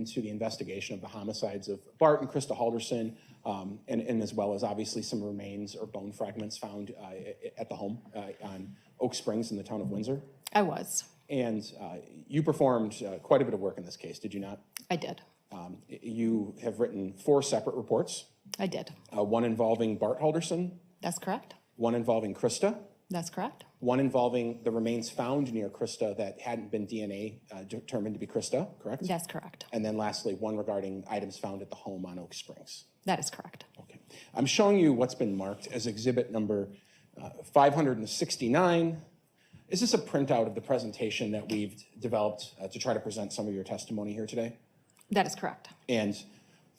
into the investigation of the homicides of Bart and Christina Halderson, and as well as obviously some remains or bone fragments found at the home on Oak Springs in the town of Windsor. I was. And you performed quite a bit of work in this case, did you not? I did. You have written 4 separate reports. I did. One involving Bart Halderson. That's correct. One involving Christa. That's correct. One involving the remains found near Christa that hadn't been DNA determined to be Christa, correct? That's correct. And then lastly, one regarding items found at the home on Oak Springs. That is correct. Okay. I'm showing you what's been marked as exhibit number 569. Is this a printout of the presentation that we've developed to try to present some of your testimony here today? That is correct. And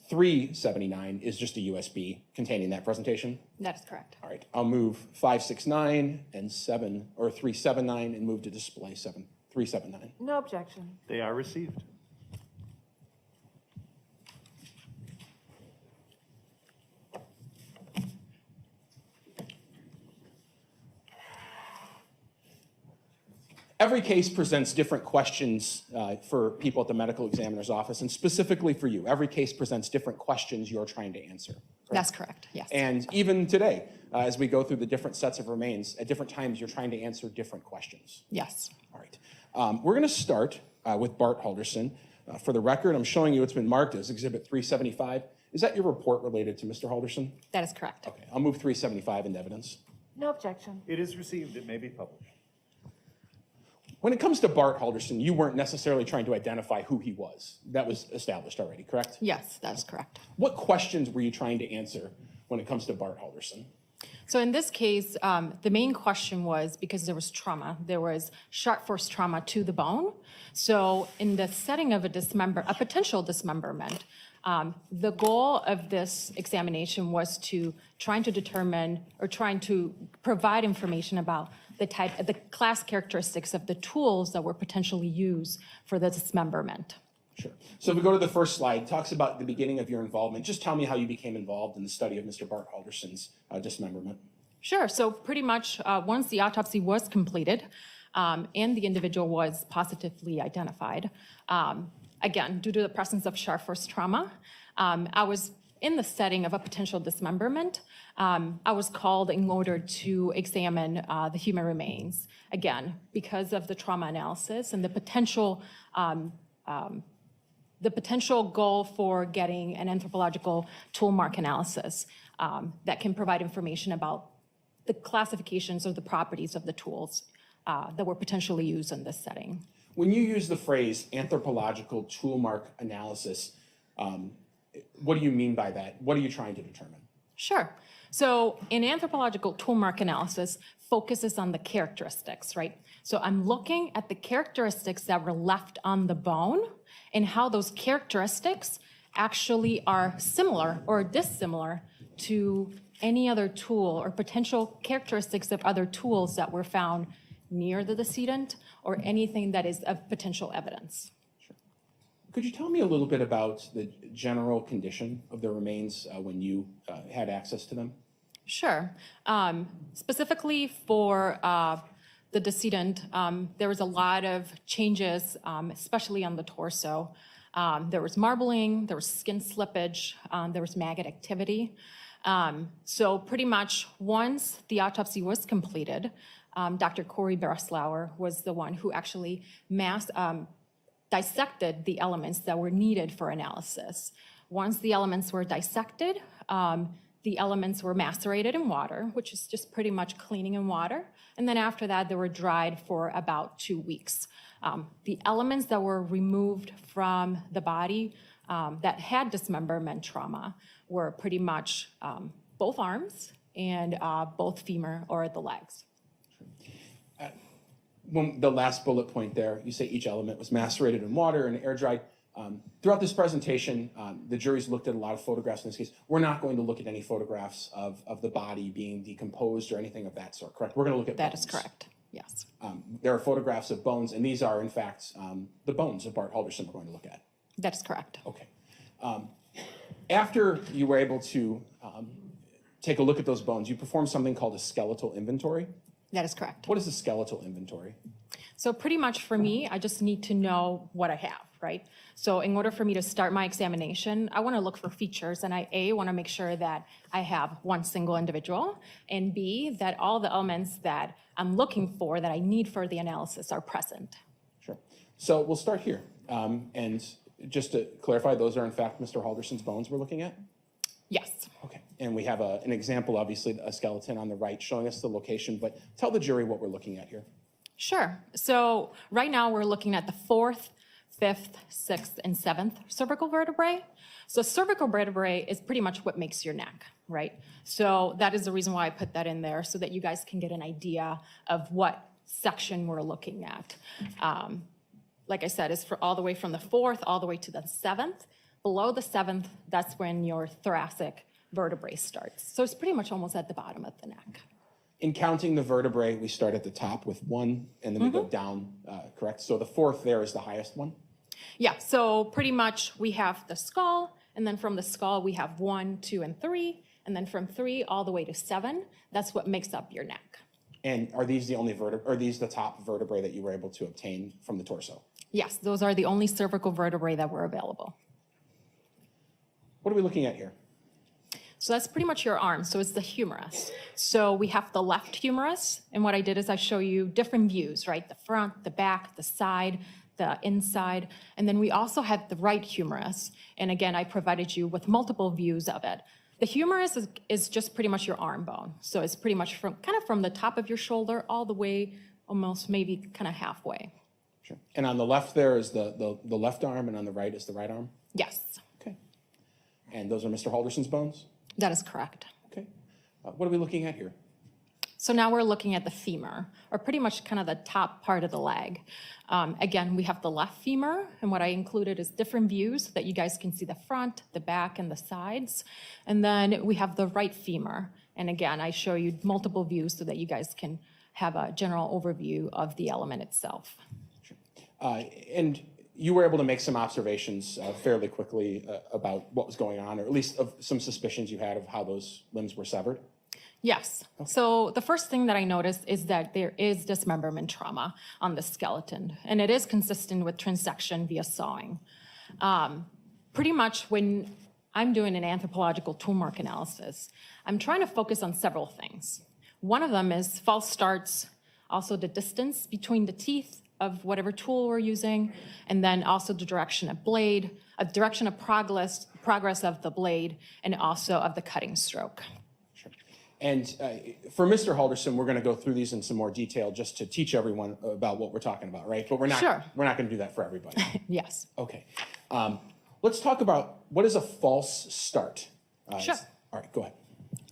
379 is just a USB containing that presentation? That is correct. All right, I'll move 569 and 379 and move to display 379. No objection. They are received. Every case presents different questions for people at the medical examiner's office, and specifically for you. Every case presents different questions you're trying to answer. Correct? That's correct, yes. And even today, as we go through the different sets of remains, at different times you're trying to answer different questions. Yes. All right. We're going to start with Bart Halderson. For the record, I'm showing you it's been marked as Exhibit 375. Is that your report related to Mr. Halderson? That is correct. Okay, I'll move 375 into evidence. No objection. It is received. It may be published. When it comes to Bart Halderson, you weren't necessarily trying to identify who he was. That was established already, correct? Yes, that is correct. What questions were you trying to answer when it comes to Bart Halderson? So in this case, the main question was because there was trauma. There was sharp force trauma to the bone. So in the setting of a potential dismemberment, the goal of this examination was to trying to determine or trying to provide information about the class characteristics of the tools that were potentially used for the dismemberment. Sure. So if we go to the first slide, it talks about the beginning of your involvement. Just tell me how you became involved in the study of Mr. Bart Halderson's dismemberment. Sure. So pretty much once the autopsy was completed and the individual was positively identified, again, due to the presence of sharp force trauma, I was in the setting of a potential dismemberment. I was called in order to examine the human remains, again, because of the trauma analysis and the potential goal for getting an anthropological tool mark analysis that can provide information about the classifications of the properties of the tools that were potentially used in this setting. When you use the phrase anthropological tool mark analysis, what do you mean by that? What are you trying to determine? Sure. So an anthropological tool mark analysis focuses on the characteristics, right? So I'm looking at the characteristics that were left on the bone and how those characteristics actually are similar or dissimilar to any other tool or potential characteristics of other tools that were found near the decedent or anything that is of potential evidence. Sure. Could you tell me a little bit about the general condition of the remains when you had access to them? Sure. Specifically for the decedent, there was a lot of changes, especially on the torso. There was marbling, there was skin slippage, there was maggot activity. So pretty much once the autopsy was completed, Dr. Corey Bereslauer was the one who actually dissected the elements that were needed for analysis. Once the elements were dissected, the elements were macerated in water, which is just pretty much cleaning in water. And then after that, they were dried for about 2 weeks. The elements that were removed from the body that had dismemberment trauma were pretty much both arms and both femur or the legs. When the last bullet point there, you say each element was macerated in water and air dried. Throughout this presentation, the jury's looked at a lot of photographs in this case. We're not going to look at any photographs of the body being decomposed or anything of that sort, correct? We're going to look at That bones. is correct, yes. There are photographs of bones, and these are, in fact, the bones of Bart Halderson we're going to look at. That is correct. Okay. After you were able to take a look at those bones, you performed something called a skeletal inventory. That is correct. What is the skeletal inventory? So pretty much for me, I just need to know what I have, right? So in order for me to start my examination, I want to look for features, and I want to make sure that I have one single individual, and B, that all the elements that I'm looking for, that I need for the analysis, are present. Sure. So we'll start here. And just to clarify, those are in fact Mr. Halderson's bones we're looking at? Yes. Okay. And we have an example, obviously, a skeleton on the right showing us the location, but tell the jury what we're looking at here. Sure. So right now we're looking at the 4th, 5th, 6th, and 7th cervical vertebrae. So cervical vertebrae is pretty much what makes your neck, right? So that is the reason why I put that in there, so that you guys can get an idea of what section we're looking at. Like I said, it's for all the way from the 4th all the way to the 7th. Below the 7th, that's when your thoracic vertebrae starts. So it's pretty much almost at the bottom of the neck. In counting the vertebrae, we start at the top with 1, and then we go down, correct? So the 4th there is the highest one? Yeah, so pretty much we have the skull, and then from the skull we have 1, 2, and 3, and then from 3 all the way to 7, that's what makes up your neck. And are these the only are these the top vertebrae that you were able to obtain from the torso? Yes, those are the only cervical vertebrae that were available. What are we looking at here? So that's pretty much your arm. So it's the humerus. So we have the left humerus, and what I did is I show you different views, right? The front, the back, the side, the inside, and then we also have the right humerus. And again, I provided you with multiple views of it. The humerus is just pretty much your arm bone. So it's pretty much from the top of your shoulder all the way, almost maybe kind of halfway. Sure. And on the left there is the left arm, and on the right is the right arm? Yes, Okay. And those are Mr. Halderson's bones? that is correct. Okay. What are we looking at here? So now we're looking at the femur, or pretty much kind of the top part of the leg. Again, we have the left femur, and what I included is different views so that you guys can see the front, the back, and the sides. And then we have the right femur. And again, I show you multiple views so that you guys can have a general overview of the element itself. Sure. And you were able to make some observations fairly quickly about what was going on, or at least of some suspicions you had of how those limbs were severed? Yes. So the first thing that I noticed is that there is dismemberment trauma on the skeleton, and it is consistent with transection via sawing. Pretty much when I'm doing an anthropological tool mark analysis, I'm trying to focus on several things. One of them is false starts, also the distance between the teeth of whatever tool we're using, and then also the direction of blade, a direction of progress of the blade, and also of the cutting stroke. Sure. And for Mr. Halderson, we're going to go through these in some more detail just to teach everyone about what we're talking about, right? But we're not going to do that for everybody. Yes. Okay. Let's talk about what is a false start. Sure. All right, go ahead.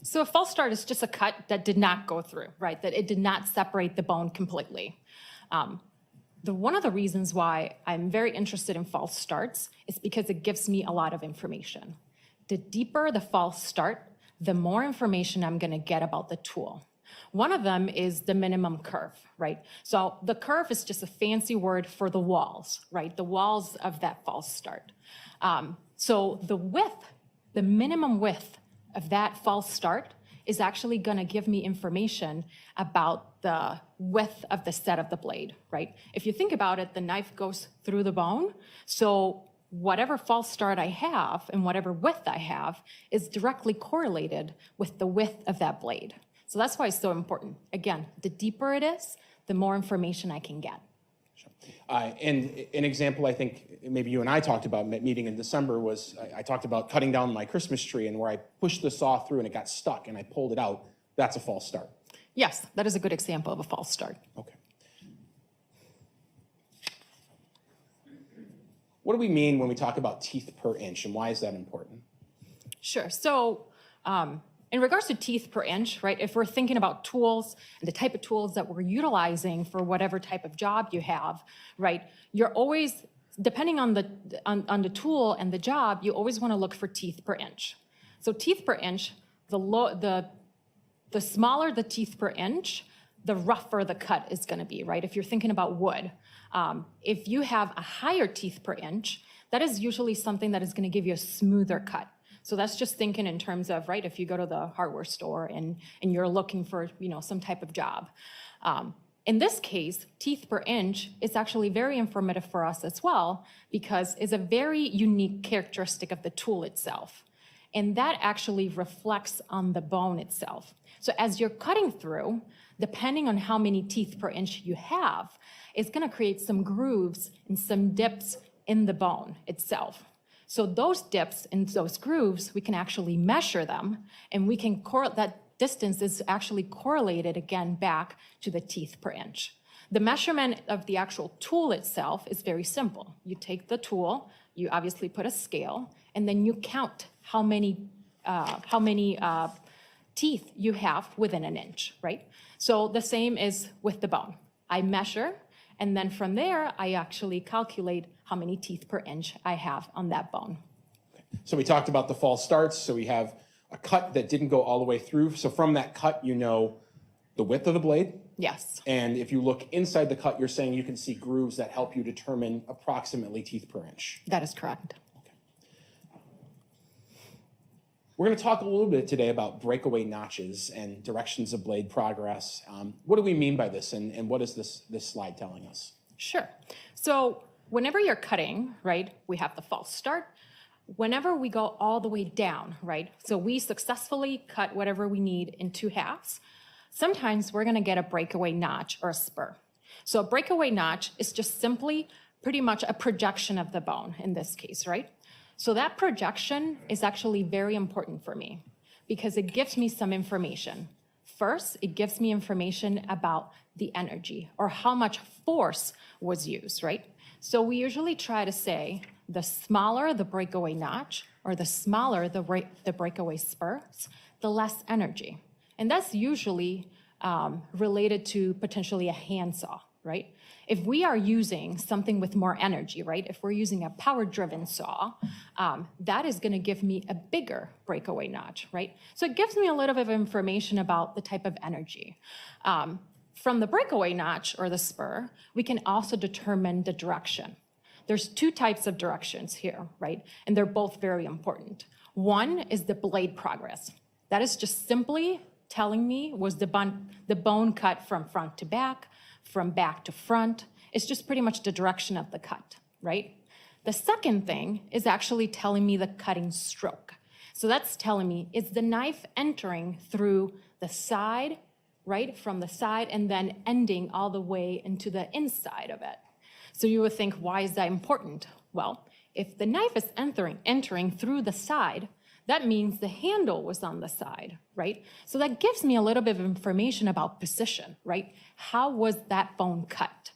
So a false start is just a cut that did not go through, right? That it did not separate the bone completely. One of the reasons why I'm very interested in false starts is because it gives me a lot of information. The deeper the false start, the more information I'm going to get about the tool. One of them is the minimum curve, right? So the curve is just a fancy word for the walls, right? The walls of that false start. So the width, the minimum width of that false start is actually going to give me information about the width of the set of the blade, right? If you think about it, the knife goes through the bone. So whatever false start I have and whatever width I have is directly correlated with the width of that blade. So that's why it's so important. Again, the deeper it is, the more information I can get. Sure. And an example I think maybe you and I talked about meeting in December was I talked about cutting down my Christmas tree, and where I pushed the saw through and it got stuck and I pulled it out. That's a false start. Yes, that is a good example of a false start. Okay. What do we mean when we talk about teeth per inch, and why is that important? Sure. So in regards to teeth per inch, right, if we're thinking about tools and the type of tools that we're utilizing for whatever type of job you have, right, you're always, depending on the tool and the job, you always want to look for teeth per inch. So teeth per inch, the smaller the teeth per inch, the rougher the cut is going to be, right? If you're thinking about wood. If you have a higher teeth per inch, that is usually something that is going to give you a smoother cut. So that's just thinking in terms of, right, if you go to the hardware store and you're looking for, some type of job. In this case, teeth per inch is actually very informative for us as well because it's a very unique characteristic of the tool itself. And that actually reflects on the bone itself. So as you're cutting through, depending on how many teeth per inch you have, it's gonna create some grooves and some dips in the bone itself. So those dips and those grooves, we can actually measure them, and we can that distance is actually correlated again back to the teeth per inch. The measurement of the actual tool itself is very simple. You take the tool, you obviously put a scale, and then you count how many teeth you have within an inch, right? So the same is with the bone. I measure, and then from there, I actually calculate how many teeth per inch I have on that bone. So we talked about the false starts. So we have a cut that didn't go all the way through. So from that cut, you know the width of the blade. Yes. And if you look inside the cut, you're saying you can see grooves that help you determine approximately teeth per inch. That is correct. We're going to talk a little bit today about breakaway notches and directions of blade progress. What do we mean by this, and what is this slide telling us? Sure. So whenever you're cutting, right, we have the false start. Whenever we go all the way down, right, so we successfully cut whatever we need in 2 halves, sometimes we're going to get a breakaway notch or a spur. So a breakaway notch is just simply pretty much a projection of the bone in this case, right? So that projection is actually very important for me because it gives me some information. First, it gives me information about the energy or how much force was used, right? So we usually try to say the smaller the breakaway notch or the smaller the breakaway spurs, the less energy. And that's usually related to potentially a handsaw, right? If we are using something with more energy, right? If we're using a power-driven saw, that is gonna give me a bigger breakaway notch, right? So it gives me a little bit of information about the type of energy. From the breakaway notch or the spur, we can also determine the direction. There's 2 types of directions here, right? And they're both very important. One is the blade progress. That is just simply telling me was the bone cut from front to back, from back to front. It's just pretty much the direction of the cut, right? The second thing is actually telling me the cutting stroke. So that's telling me, is the knife entering through the side, right? From the side and then ending all the way into the inside of it. So you would think, why is that important? Well, if the knife is entering through the side, that means the handle was on the side, right? So that gives me a little bit of information about position, right? How was that bone cut?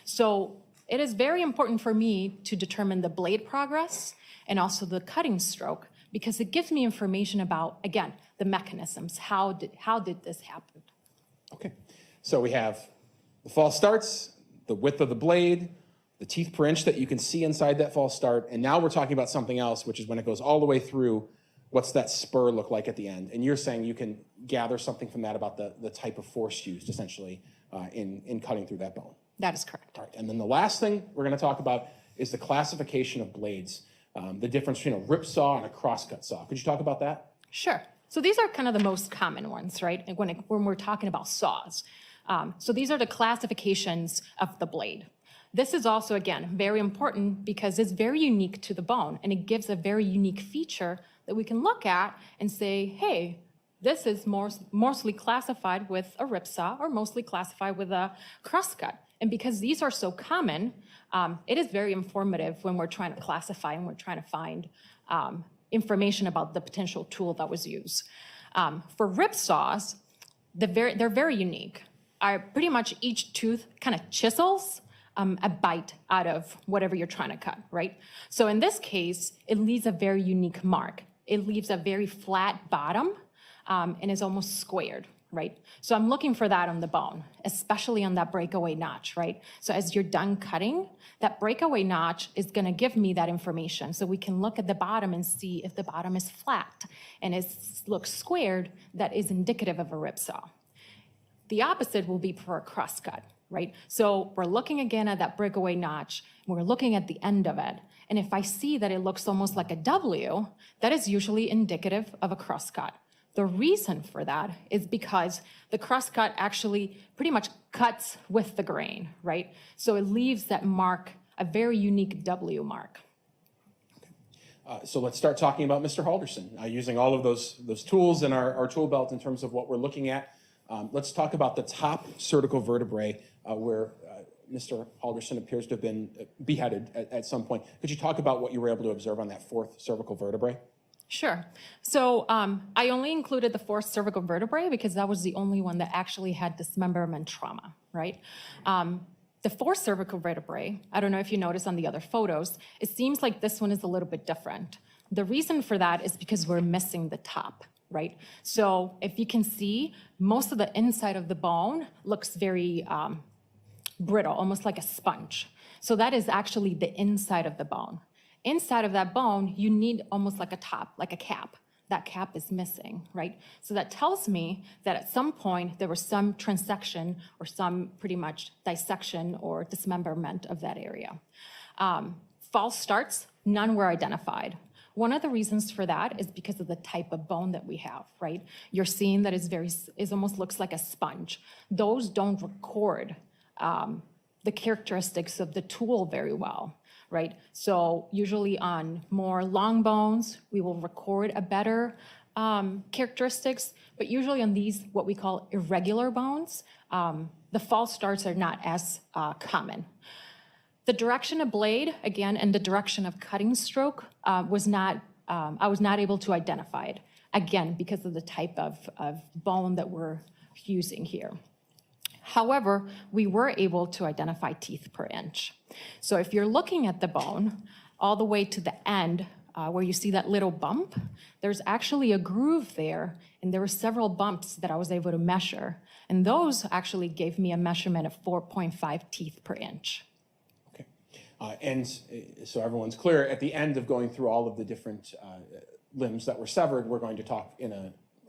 So it is very important for me to determine the blade progress and also the cutting stroke because it gives me information about, again, the mechanisms. How did this happen? Okay, so we have the false starts, the width of the blade, the teeth per inch that you can see inside that false start, and now we're talking about something else, which is when it goes all the way through, what's that spur look like at the end? And you're saying you can gather something from that about the type of force used, essentially, in cutting through that bone. That is correct. All right, and then the last thing we're going to talk about is the classification of blades, the difference between a rip saw and a crosscut saw. Could you talk about that? Sure. So these are kind of the most common ones, right? When we're talking about saws. So these are the classifications of the blade. This is also, again, very important because it's very unique to the bone and it gives a very unique feature that we can look at and say, hey, this is mostly classified with a rip saw or mostly classified with a crosscut. And because these are so common, it is very informative when we're trying to classify and we're trying to find information about the potential tool that was used. For rip saws, they're very unique. Pretty much each tooth kind of chisels a bite out of whatever you're trying to cut, right? So in this case, it leaves a very unique mark. It leaves a very flat bottom and is almost squared, right? So I'm looking for that on the bone, especially on that breakaway notch, right? So as you're done cutting, that breakaway notch is gonna give me that information. So we can look at the bottom and see if the bottom is flat and it looks squared, that is indicative of a rip saw. The opposite will be for a crosscut. right? So we're looking again at that breakaway notch, and we're looking at the end of it. And if I see that it looks almost like a W, that is usually indicative of a crosscut. The reason for that is because the crosscut actually pretty much cuts with the grain, right? So it leaves that mark, a very unique W mark. So let's start talking about Mr. Halderson, using all of those tools in our tool belt in terms of what we're looking at. Let's talk about the top cervical vertebrae where Mr. Halderson appears to have been beheaded at some point. Could you talk about what you were able to observe on that fourth cervical vertebrae? Sure. So I only included the fourth cervical vertebrae because that was the only one that actually had dismemberment trauma, right? The fourth cervical vertebrae, I don't know if you notice on the other photos, it seems like this one is a little bit different. The reason for that is because we're missing the top, right? So if you can see, most of the inside of the bone looks very brittle, almost like a sponge. So that is actually the inside of the bone. Inside of that bone, you need almost like a top, like a cap. That cap is missing, right? So that tells me that at some point there was some transection or some pretty much dissection or dismemberment of that area. False starts, none were identified. One of the reasons for that is because of the type of bone that we have, right? You're seeing that it almost looks like a sponge. Those don't record the characteristics of the tool very well, right? So usually on more long bones, we will record a better characteristics, but usually on these, what we call irregular bones, the false starts are not as common. The direction of blade, again, and the direction of cutting stroke I was not able to identify it, again, because of the type of bone that we're using here. However, we were able to identify teeth per inch. So if you're looking at the bone all the way to the end, where you see that little bump, there's actually a groove there, and there were several bumps that I was able to measure. And those actually gave me a measurement of 4.5 teeth per inch. Okay. And so everyone's clear, at the end of going through all of the different limbs that were severed, we're going to talk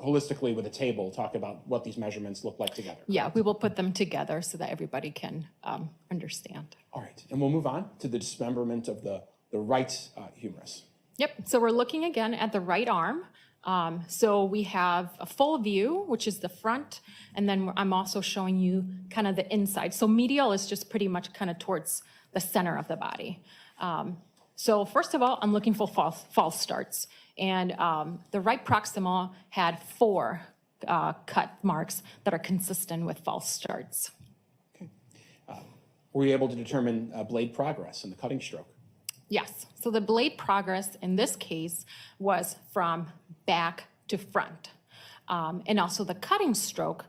holistically with a table, talk about what these measurements look like together. Yeah, we will put them together so that everybody can understand. All right, and we'll move on to the dismemberment of the right humerus. Yep, so we're looking again at the right arm. So we have a full view, which is the front, and then I'm also showing you kind of the inside. So medial is just pretty much kind of towards the center of the body. So first of all, I'm looking for false starts. And the right proximal had 4 cut marks that are consistent with false starts. Okay. Were you able to determine blade progress in the cutting stroke? Yes. So the blade progress in this case was from back to front. And also the cutting stroke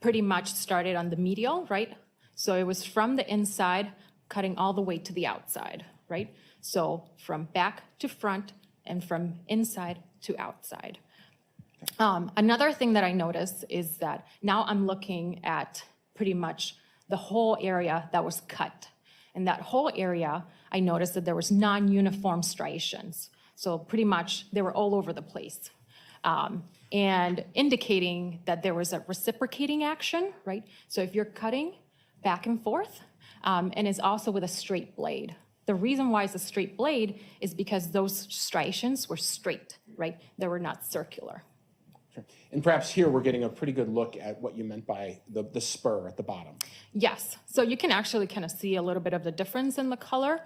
pretty much started on the medial, right? So it was from the inside, cutting all the way to the outside, right? So from back to front and from inside to outside. Another thing that I noticed is that now I'm looking at pretty much the whole area that was cut. In that whole area, I noticed that there was non-uniform striations. So pretty much they were all over the place. And indicating that there was a reciprocating action, right? So if you're cutting back and forth, and it's also with a straight blade. The reason why it's a straight blade is because those striations were straight, right? They were not circular. Sure. And perhaps here we're getting a pretty good look at what you meant by the spur at the bottom. Yes, so you can actually kind of see a little bit of the difference in the color.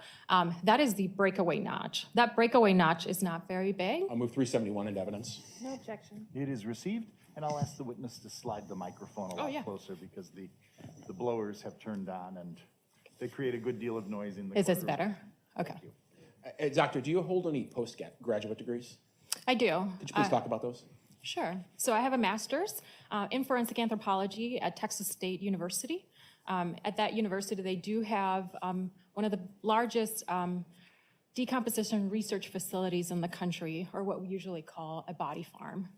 That is the breakaway notch. That breakaway notch is not very big. I'll move 371 into evidence. No objection. It is received, and I'll ask the witness to slide the microphone a lot closer because the blowers have turned on and they create a good deal of noise in the Is this courtroom. better? Okay. Doctor, do you hold any postgraduate degrees? I do. Could you please talk about those? Sure. So I have a master's in forensic anthropology at Texas State University. At that university, they do have one of the largest decomposition research facilities in the country, or what we usually call a body farm.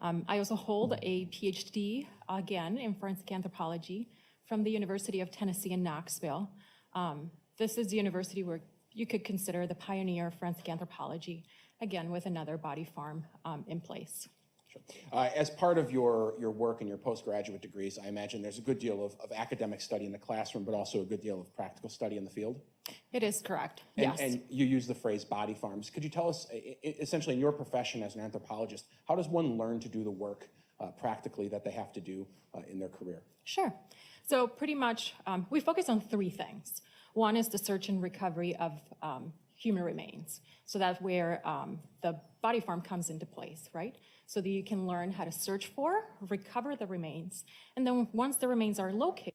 I also hold a PhD, again, in forensic anthropology from the University of Tennessee in Knoxville. This is the university where you could consider the pioneer of forensic anthropology, again, with another body farm in place. Sure. As part of your work and your postgraduate degrees, I imagine there's a good deal of academic study in the classroom, but also a good deal of practical study in the field. It is correct, And, yes. and you use the phrase body farms. Could you tell us, essentially in your profession as an anthropologist, how does one learn to do the work practically that they have to do in their career? Sure. So pretty much, we focus on three things. One is the search and recovery of human remains. So that's where the body farm comes into place, right? So that you can learn how to search for, recover the remains, and then once the remains are located,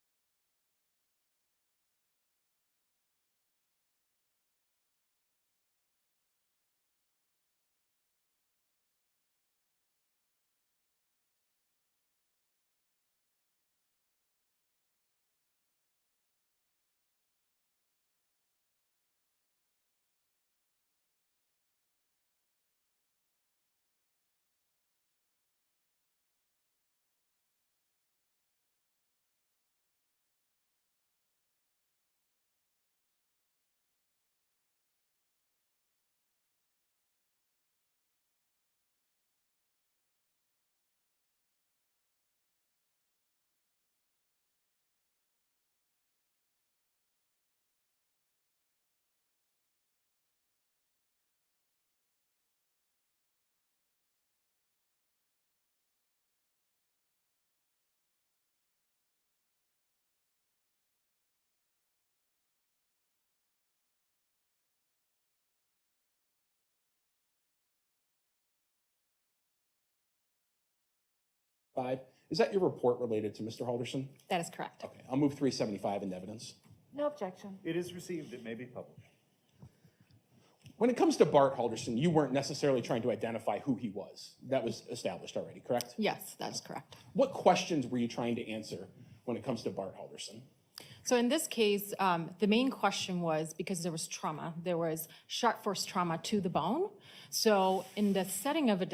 Is that your report related to Mr. Halderson? that is correct. Okay, I'll move 375 into evidence. No objection. It is received, it may be published. When it comes to Bart Halderson, you weren't necessarily trying to identify who he was. That was established already, correct? Yes, that is correct. What questions were you trying to answer when it comes to Bart Halderson? So in this case, the main question was because there was trauma, there was sharp force trauma to the bone. So in the setting of a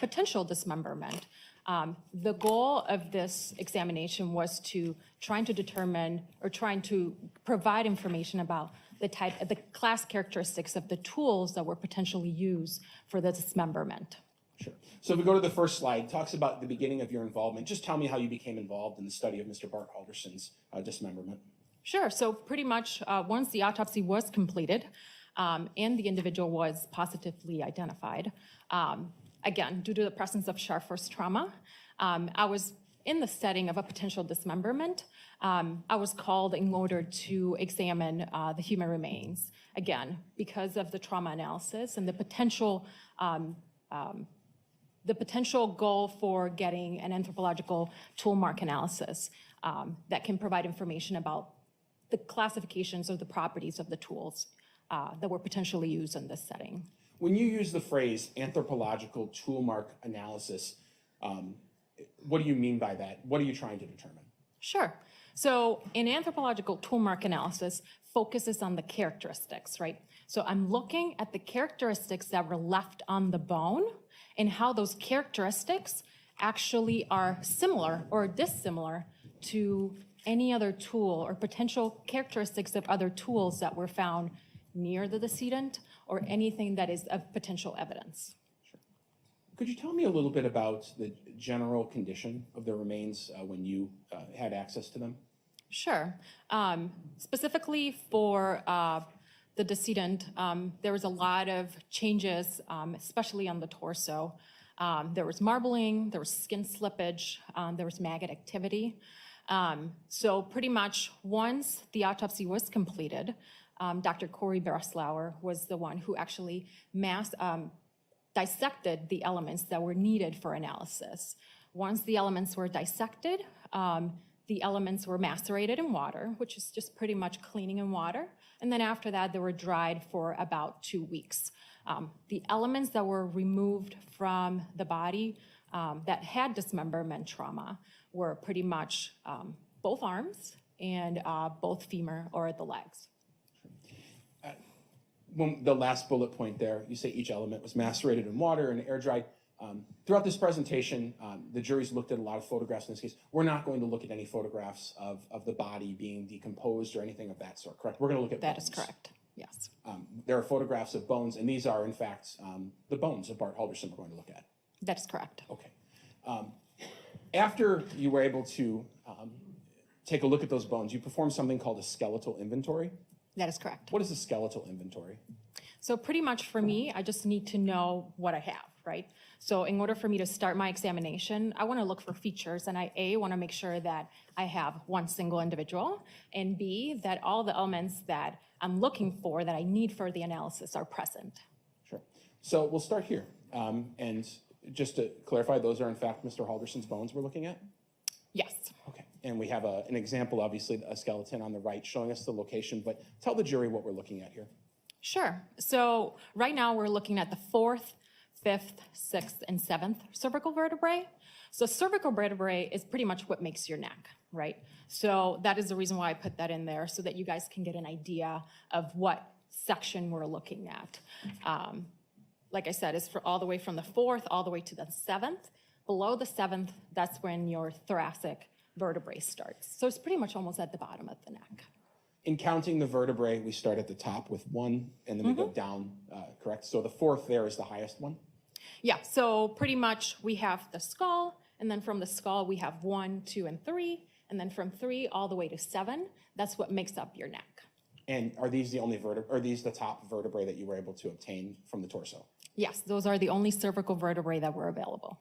potential dismemberment, the goal of this examination was to trying to determine or trying to provide information about the class characteristics of the tools that were potentially used for the dismemberment. Sure. So if we go to the first slide, it talks about the beginning of your involvement. Just tell me how you became involved in the study of Mr. Bart Halderson's dismemberment. Sure. So pretty much once the autopsy was completed and the individual was positively identified, again, due to the presence of sharp force trauma, I was in the setting of a potential dismemberment. I was called in order to examine the human remains, again, because of the trauma analysis and the potential goal for getting an anthropological tool mark analysis that can provide information about the classifications of the properties of the tools that were potentially used in this setting. When you use the phrase anthropological tool mark analysis, what do you mean by that? What are you trying to determine? Sure. So an anthropological tool mark analysis focuses on the characteristics, right? So I'm looking at the characteristics that were left on the bone and how those characteristics actually are similar or dissimilar to any other tool or potential characteristics of other tools that were found near the decedent or anything that is of potential evidence. Sure. Could you tell me a little bit about the general condition of the remains when you had access to them? Sure. Specifically for the decedent, there was a lot of changes, especially on the torso. There was marbling, there was skin slippage, there was maggot activity. So pretty much once the autopsy was completed, Dr. Corey Breslauer was the one who actually dissected the elements that were needed for analysis. Once the elements were dissected, the elements were macerated in water, which is just pretty much cleaning in water. And then after that, they were dried for about 2 weeks. The elements that were removed from the body that had dismemberment trauma were pretty much both arms and both femur or the legs. When the last bullet point there, you say each element was macerated in water and air dried. Throughout this presentation, the jury's looked at a lot of photographs in this case. We're not going to look at any photographs of the body being decomposed or anything of that sort, correct? We're going to look at bones. That is correct, yes. There are photographs of bones, and these are, in fact, the bones of Bart Halderson we're going to look at. That's correct. Okay. After you were able to take a look at those bones, you performed something called a skeletal inventory. That is correct. What is a skeletal inventory? So pretty much for me, I just need to know what I have, right? So in order for me to start my examination, I want to look for features, and I want to make sure that I have one single individual, and B, that all the elements that I'm looking for, that I need for the analysis, are present. Sure. So we'll start here. And just to clarify, those are in fact Mr. Halderson's bones we're looking at? Yes. Okay. And we have an example, obviously, a skeleton on the right showing us the location, but tell the jury what we're looking at here. Sure. So right now we're looking at the 4th, 5th, 6th, and 7th cervical vertebrae. So cervical vertebrae is pretty much what makes your neck, right? So that is the reason why I put that in there, so that you guys can get an idea of what section we're looking at. Like I said, it's all the way from the 4th all the way to the 7th. Below the 7th, that's when your thoracic vertebrae starts. So it's pretty much almost at the bottom of the neck. In counting the vertebrae, we start at the top with 1, and then we go down, correct? So the 4th there is the highest one? Yeah, so pretty much we have the skull, and then from the skull we have 1, 2, and 3, and then from 3 all the way to 7, that's what makes up your neck. And are these the only are these the top vertebrae that you were able to obtain from the torso? Yes, those are the only cervical vertebrae that were available.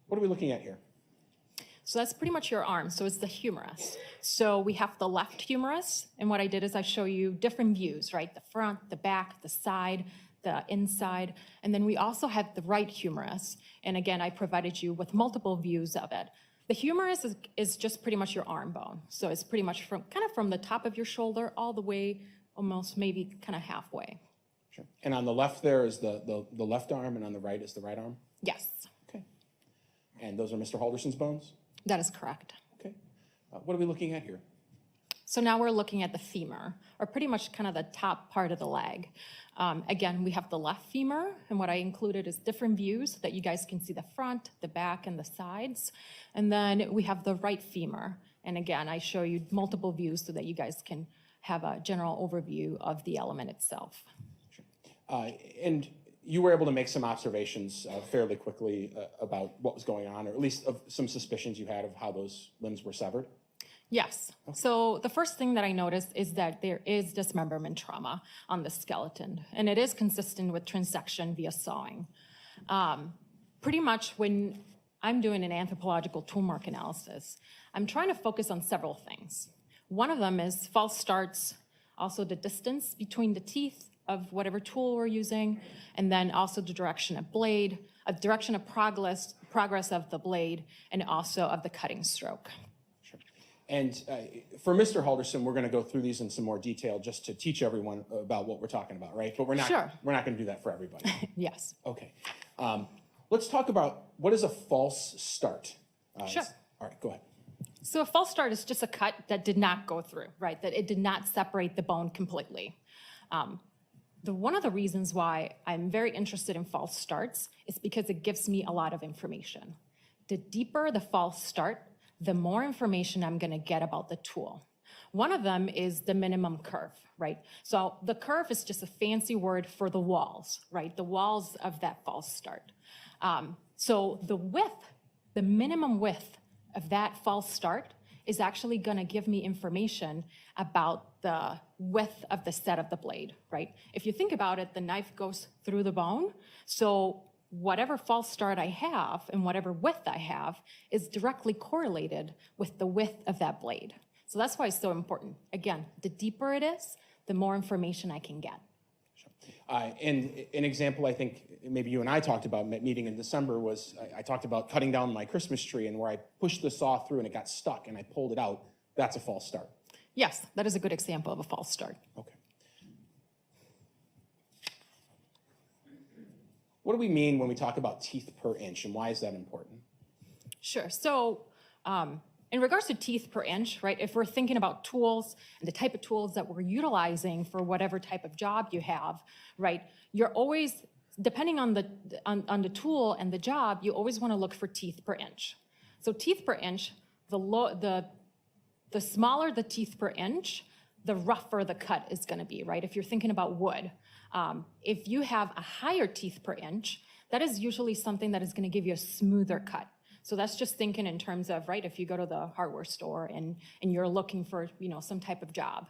What are we looking at here? So that's pretty much your arm. So it's the humerus. So we have the left humerus, and what I did is I show you different views, right? The front, the back, the side, the inside, and then we also have the right humerus. And again, I provided you with multiple views of it. The humerus is just pretty much your arm bone. So it's pretty much from the top of your shoulder all the way, almost maybe kind of halfway. Sure. And on the left there is the left arm, and on the right is the right arm? Yes. Okay. And those are Mr. Halderson's bones? That is correct. Okay. What are we looking at here? So now we're looking at the femur, or pretty much kind of the top part of the leg. Again, we have the left femur, and what I included is different views so that you guys can see the front, the back, and the sides. And then we have the right femur. And again, I show you multiple views so that you guys can have a general overview of the element itself. Sure. And you were able to make some observations fairly quickly about what was going on, or at least of some suspicions you had of how those limbs were severed? Yes. So the first thing that I noticed is that there is dismemberment trauma on the skeleton, and it is consistent with transection via sawing. Pretty much when I'm doing an anthropological tool mark analysis, I'm trying to focus on several things. One of them is false starts, also the distance between the teeth of whatever tool we're using, and then also the direction of blade, a direction of progress of the blade, and also of the cutting stroke. Sure. And for Mr. Halderson, we're going to go through these in some more detail just to teach everyone about what we're talking about, right? But we're not going to do that for everybody. Yes. Okay. Let's talk about what is a false start. Sure. All right, go ahead. So a false start is just a cut that did not go through, right? That it did not separate the bone completely. One of the reasons why I'm very interested in false starts is because it gives me a lot of information. The deeper the false start, the more information I'm going to get about the tool. One of them is the minimum curve, right? So the curve is just a fancy word for the walls, right? The walls of that false start. So the width, the minimum width of that false start is actually going to give me information about the width of the set of the blade, right? If you think about it, the knife goes through the bone. So whatever false start I have and whatever width I have is directly correlated with the width of that blade. So that's why it's so important. Again, the deeper it is, the more information I can get. Sure. And an example I think maybe you and I talked about meeting in December was I talked about cutting down my Christmas tree, and where I pushed the saw through and it got stuck and I pulled it out. That's a false start. Yes, that is a good example of a false start. Okay. What do we mean when we talk about teeth per inch, and why is that important? Sure. So in regards to teeth per inch, right, if we're thinking about tools and the type of tools that we're utilizing for whatever type of job you have, right, you're always, depending on the tool and the job, you always want to look for teeth per inch. So teeth per inch, the smaller the teeth per inch, the rougher the cut is going to be, right? If you're thinking about wood, If you have a higher teeth per inch, that is usually something that is going to give you a smoother cut. So that's just thinking in terms of, right, if you go to the hardware store and you're looking for, some type of job.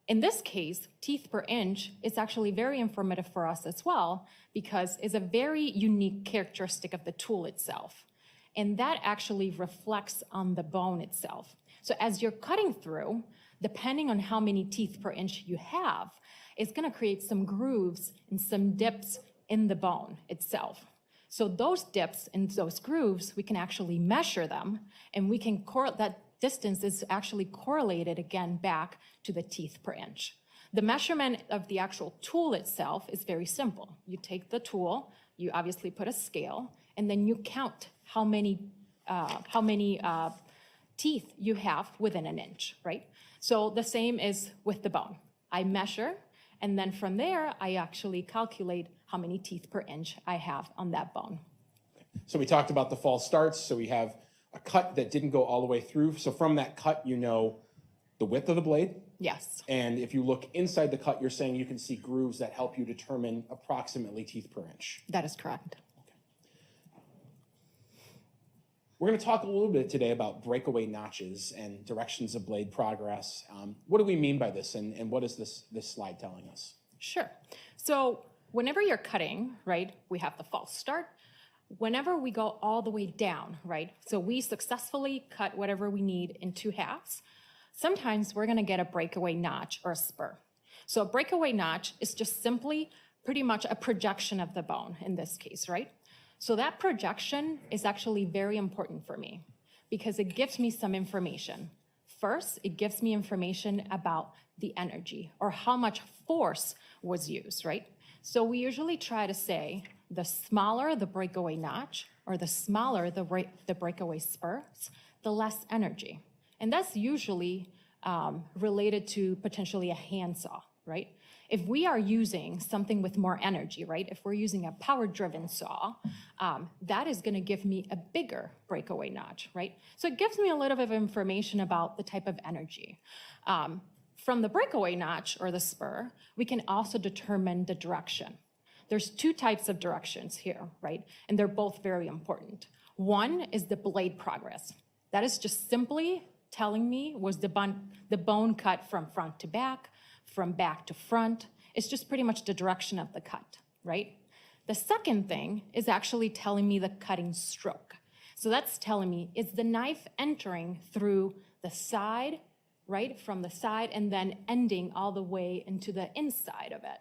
In this case, teeth per inch is actually very informative for us as well because it's a very unique characteristic of the tool itself. And that actually reflects on the bone itself. So as you're cutting through, depending on how many teeth per inch you have, it's going to create some grooves and some dips in the bone itself. So those dips and those grooves, we can actually measure them, and we can that distance is actually correlated again back to the teeth per inch. The measurement of the actual tool itself is very simple. You take the tool, you obviously put a scale, and then you count how many teeth you have within an inch, right? So the same is with the bone. I measure, and then from there, I actually calculate how many teeth per inch I have on that bone. So we talked about the false starts. So we have a cut that didn't go all the way through. So from that cut, you know the width of the blade. Yes. And if you look inside the cut, you're saying you can see grooves that help you determine approximately teeth per inch. That is correct. We're going to talk a little bit today about breakaway notches and directions of blade progress. What do we mean by this, and what is this slide telling us? Sure. So whenever you're cutting, right, we have the false start. Whenever we go all the way down, right, so we successfully cut whatever we need in 2 halves, sometimes we're going to get a breakaway notch or a spur. So a breakaway notch is just simply pretty much a projection of the bone in this case, right? So that projection is actually very important for me because it gives me some information. First, it gives me information about the energy or how much force was used, right? So we usually try to say the smaller the breakaway notch or the smaller the breakaway spurs, the less energy. And that's usually related to potentially a handsaw, right? If we are using something with more energy, right? If we're using a power-driven saw, that is going to give me a bigger breakaway notch, right? So it gives me a little bit of information about the type of energy. From the breakaway notch or the spur, we can also determine the direction. There's 2 types of directions here, right? And they're both very important. One is the blade progress. That is just simply telling me was the bone cut from front to back, from back to front. It's just pretty much the direction of the cut, right? The second thing is actually telling me the cutting stroke. So that's telling me, is the knife entering through the side, right, from the side, and then ending all the way into the inside of it.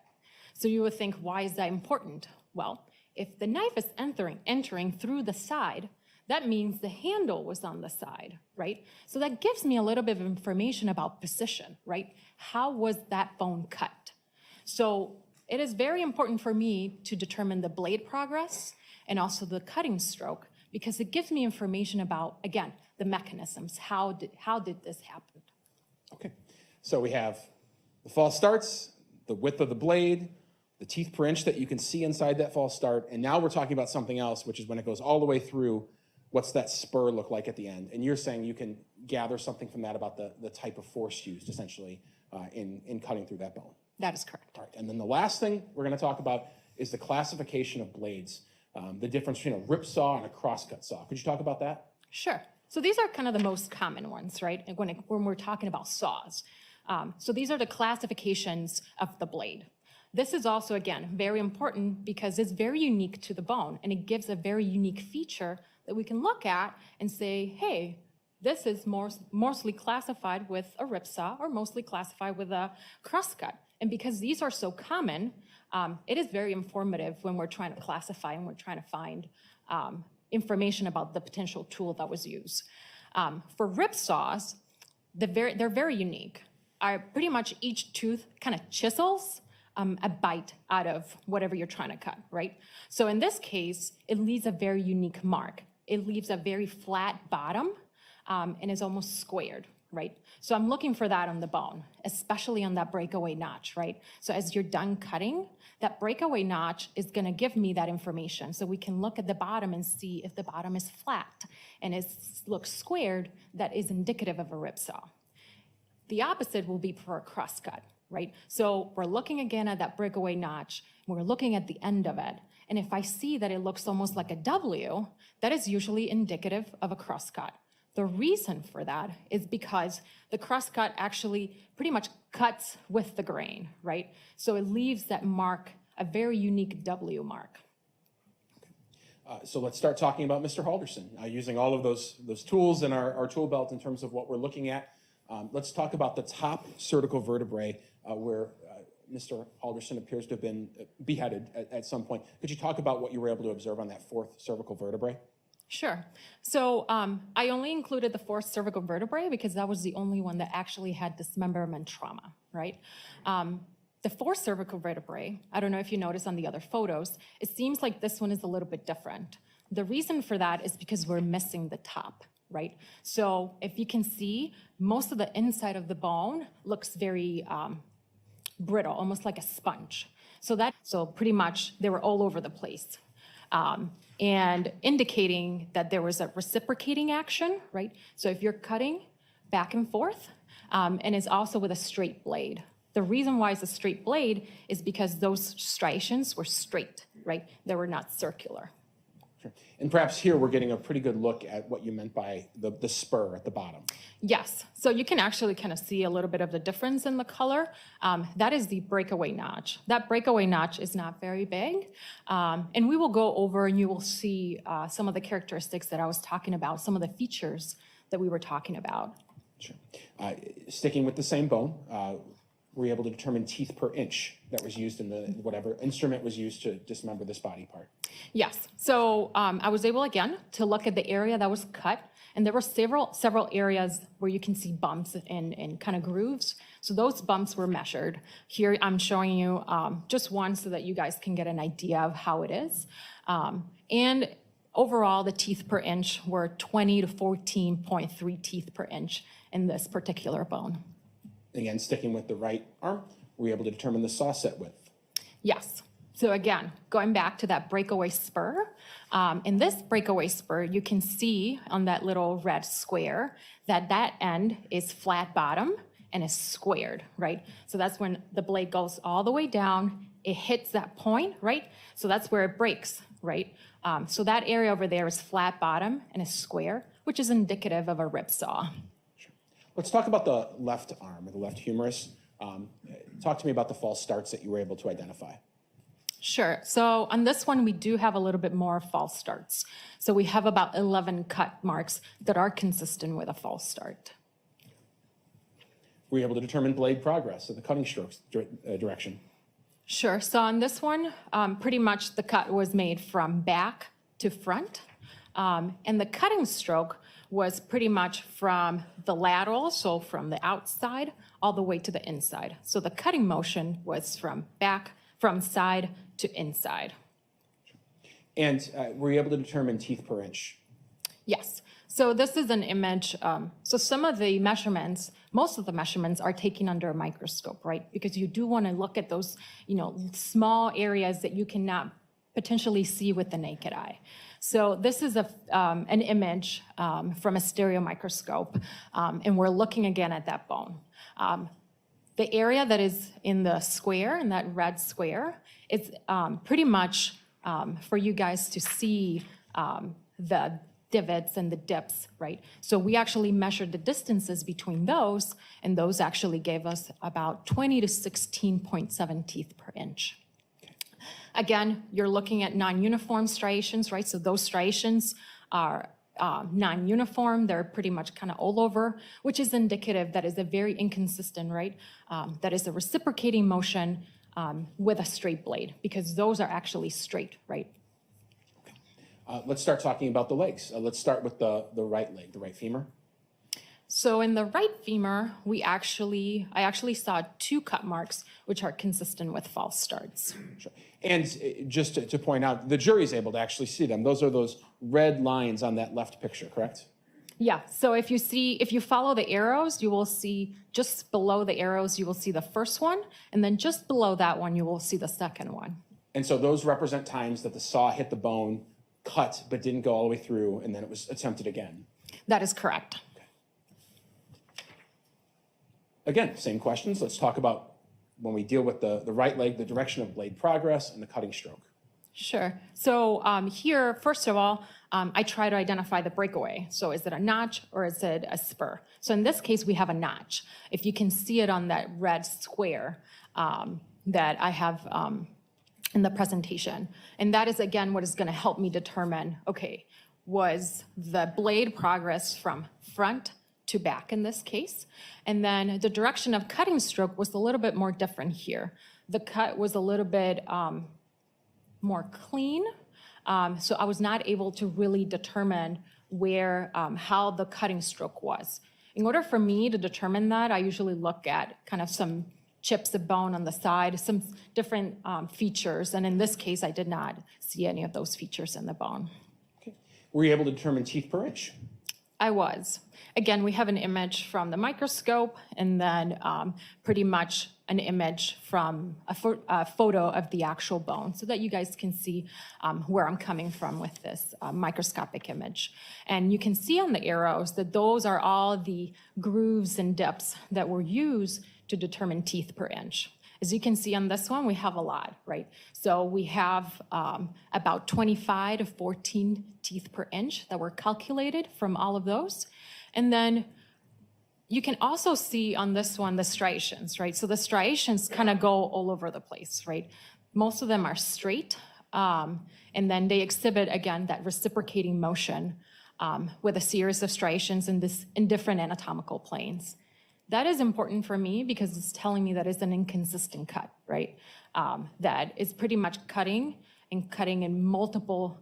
So you would think, why is that important? Well, if the knife is entering through the side, that means the handle was on the side, right? So that gives me a little bit of information about position, right? How was that bone cut? So it is very important for me to determine the blade progress and also the cutting stroke because it gives me information about, again, the mechanisms. How did this happen? Okay, so we have the false starts, the width of the blade, the teeth per inch that you can see inside that false start, and now we're talking about something else, which is when it goes all the way through, what's that spur look like at the end? And you're saying you can gather something from that about the type of force used, essentially, in cutting through that bone. That is correct. All right, and then the last thing we're going to talk about is the classification of blades, the difference between a rip saw and a crosscut saw. Could you talk about that? Sure. So these are kind of the most common ones, right, when we're talking about saws. So these are the classifications of the blade. This is also, again, very important because it's very unique to the bone, and it gives a very unique feature that we can look at and say, hey, this is mostly classified with a rip saw or mostly classified with a crosscut. And because these are so common, it is very informative when we're trying to classify and we're trying to find information about the potential tool that was used. For rip saws, they're very unique. Pretty much each tooth kind of chisels a bite out of whatever you're trying to cut, right? So in this case, it leaves a very unique mark. It leaves a very flat bottom and is almost squared, right? So I'm looking for that on the bone, especially on that breakaway notch, right? So as you're done cutting, that breakaway notch is gonna give me that information. So we can look at the bottom and see if the bottom is flat and it looks squared, that is indicative of a rip saw. The opposite will be for a crosscut. right? So we're looking again at that breakaway notch. We're looking at the end of it. And if I see that it looks almost like a W, that is usually indicative of a crosscut. The reason for that is because the crosscut actually pretty much cuts with the grain, right? So it leaves that mark, a very unique W mark. So let's start talking about Mr. Halderson, using all of those tools in our tool belt in terms of what we're looking at. Let's talk about the top cervical vertebrae where Mr. Halderson appears to have been beheaded at some point. Could you talk about what you were able to observe on that fourth cervical vertebrae? Sure. So I only included the fourth cervical vertebrae because that was the only one that actually had dismemberment trauma, right? The fourth cervical vertebrae, I don't know if you notice on the other photos, it seems like this one is a little bit different. The reason for that is because we're missing the top, right? So if you can see, most of the inside of the bone looks very brittle, almost like a sponge. So pretty much they were all over the place. And indicating that there was a reciprocating action, right? So if you're cutting back and forth, and it's also with a straight blade. The reason why it's a straight blade is because those striations were straight, right? They were not circular. Sure. And perhaps here we're getting a pretty good look at what you meant by the spur at the bottom. Yes, so you can actually kind of see a little bit of the difference in the color. That is the breakaway notch. That breakaway notch is not very big. And we will go over and you will see some of the characteristics that I was talking about, some of the features that we were talking about. Sure. Sticking with the same bone, were you able to determine teeth per inch that was used in the whatever instrument was used to dismember this body part? Yes. So I was able, again, to look at the area that was cut. And there were several areas where you can see bumps and kind of grooves. So those bumps were measured. Here I'm showing you just one so that you guys can get an idea of how it is. And overall, the teeth per inch were 20 to 14.3 teeth per inch in this particular bone. Again, sticking with the right arm, were you able to determine the saw set width? Yes. So again, going back to that breakaway spur, in this breakaway spur, you can see on that little red square that that end is flat bottom and is squared, right? So that's when the blade goes all the way down, it hits that point, right? So that's where it breaks, right? So that area over there is flat bottom and is square, which is indicative of a rip saw. Let's talk about the left arm or the left humerus. Talk to me about the false starts that you were able to identify. Sure. So on this one, we do have a little bit more false starts. So we have about 11 cut marks that are consistent with a false start. Were you able to determine blade progress in the cutting strokes direction? Sure. So on this one, pretty much the cut was made from back to front. And the cutting stroke was pretty much from the lateral, so from the outside, all the way to the inside. So the cutting motion was from side to inside. And were you able to determine teeth per inch? Yes. So this is an image. So some of the measurements, most of the measurements are taken under a microscope, right? Because you do want to look at those, small areas that you cannot potentially see with the naked eye. So this is an image from a stereo microscope, and we're looking again at that bone. The area that is in the square, in that red square, is pretty much for you guys to see the divots and the dips, right? So we actually measured the distances between those, and those actually gave us about 20 to 16.7 teeth per inch. Again, you're looking at non-uniform striations, right? So those striations are non-uniform. They're pretty much kind of all over, which is indicative that is a very inconsistent, right? That is a reciprocating motion with a straight blade, because those are actually straight, right? Let's start talking about the legs. Let's start with the right leg, the right femur. So in the right femur, I actually saw 2 cut marks, which are consistent with false starts. Sure. And just to point out, the jury is able to actually see them. Those are those red lines on that left picture, correct? Yeah, so if you follow the arrows, you will see just below the arrows, you will see the first one, and then just below that one, you will see the second one. And so those represent times that the saw hit the bone, cut, but didn't go all the way through, and then it was attempted again. That is correct. Okay. Again, same questions. Let's talk about when we deal with the right leg, the direction of blade progress and the cutting stroke. Sure. So here, first of all, I try to identify the breakaway. So is it a notch or is it a spur? So in this case, we have a notch. If you can see it on that red square that I have in the presentation. And that is, again, what is going to help me determine, okay, was the blade progress from front to back in this case? And then the direction of cutting stroke was a little bit more different here. The cut was a little bit more clean. So I was not able to really determine where, how the cutting stroke was. In order for me to determine that, I usually look at kind of some chips of bone on the side, some different features. And in this case, I did not see any of those features in the bone. Okay. Were you able to determine teeth per inch? I was. Again, we have an image from the microscope and then pretty much an image from a photo of the actual bone so that you guys can see where I'm coming from with this microscopic image. And you can see on the arrows that those are all the grooves and dips that were used to determine teeth per inch. As you can see on this one, we have a lot, right? So we have about 25 to 14 teeth per inch that were calculated from all of those. And then you can also see on this one the striations, right? So the striations kind of go all over the place, right? Most of them are straight, and then they exhibit, again, that reciprocating motion with a series of striations in different anatomical planes. That is important for me because it's telling me that it's an inconsistent cut, right? That is pretty much cutting in multiple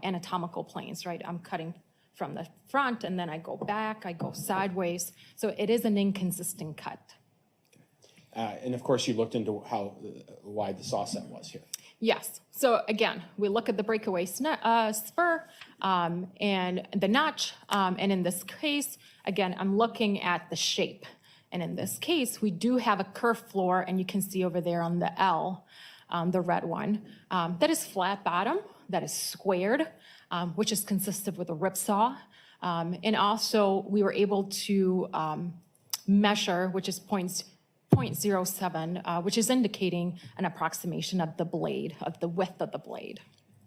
anatomical planes, right? I'm cutting from the front and then I go back, I go sideways. So it is an inconsistent cut. And of course, you looked into how wide the saw set was here. Yes. So again, we look at the breakaway spur and the notch. And in this case, again, I'm looking at the shape. And in this case, we do have a curved floor, and you can see over there on the L, the red one, that is flat bottom, that is squared, which is consistent with a rip saw. And also, we were able to measure, which is 0.07, which is indicating an approximation of the blade, of the width of the blade.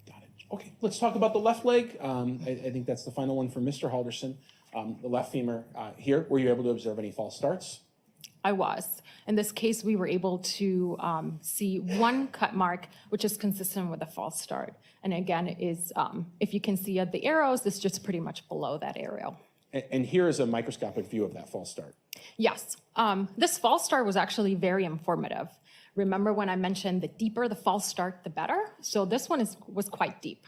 Got it. Okay, let's talk about the left leg. I think that's the final one for Mr. Halderson. The left femur here. Were you able to observe any false starts? I was. In this case, we were able to see one cut mark, which is consistent with a false start. And again, is if you can see at the arrows, it's just pretty much below that arrow. And here is a microscopic view of that false start. Yes. This false start was actually very informative. Remember when I mentioned the deeper the false start, the better? So this one was quite deep.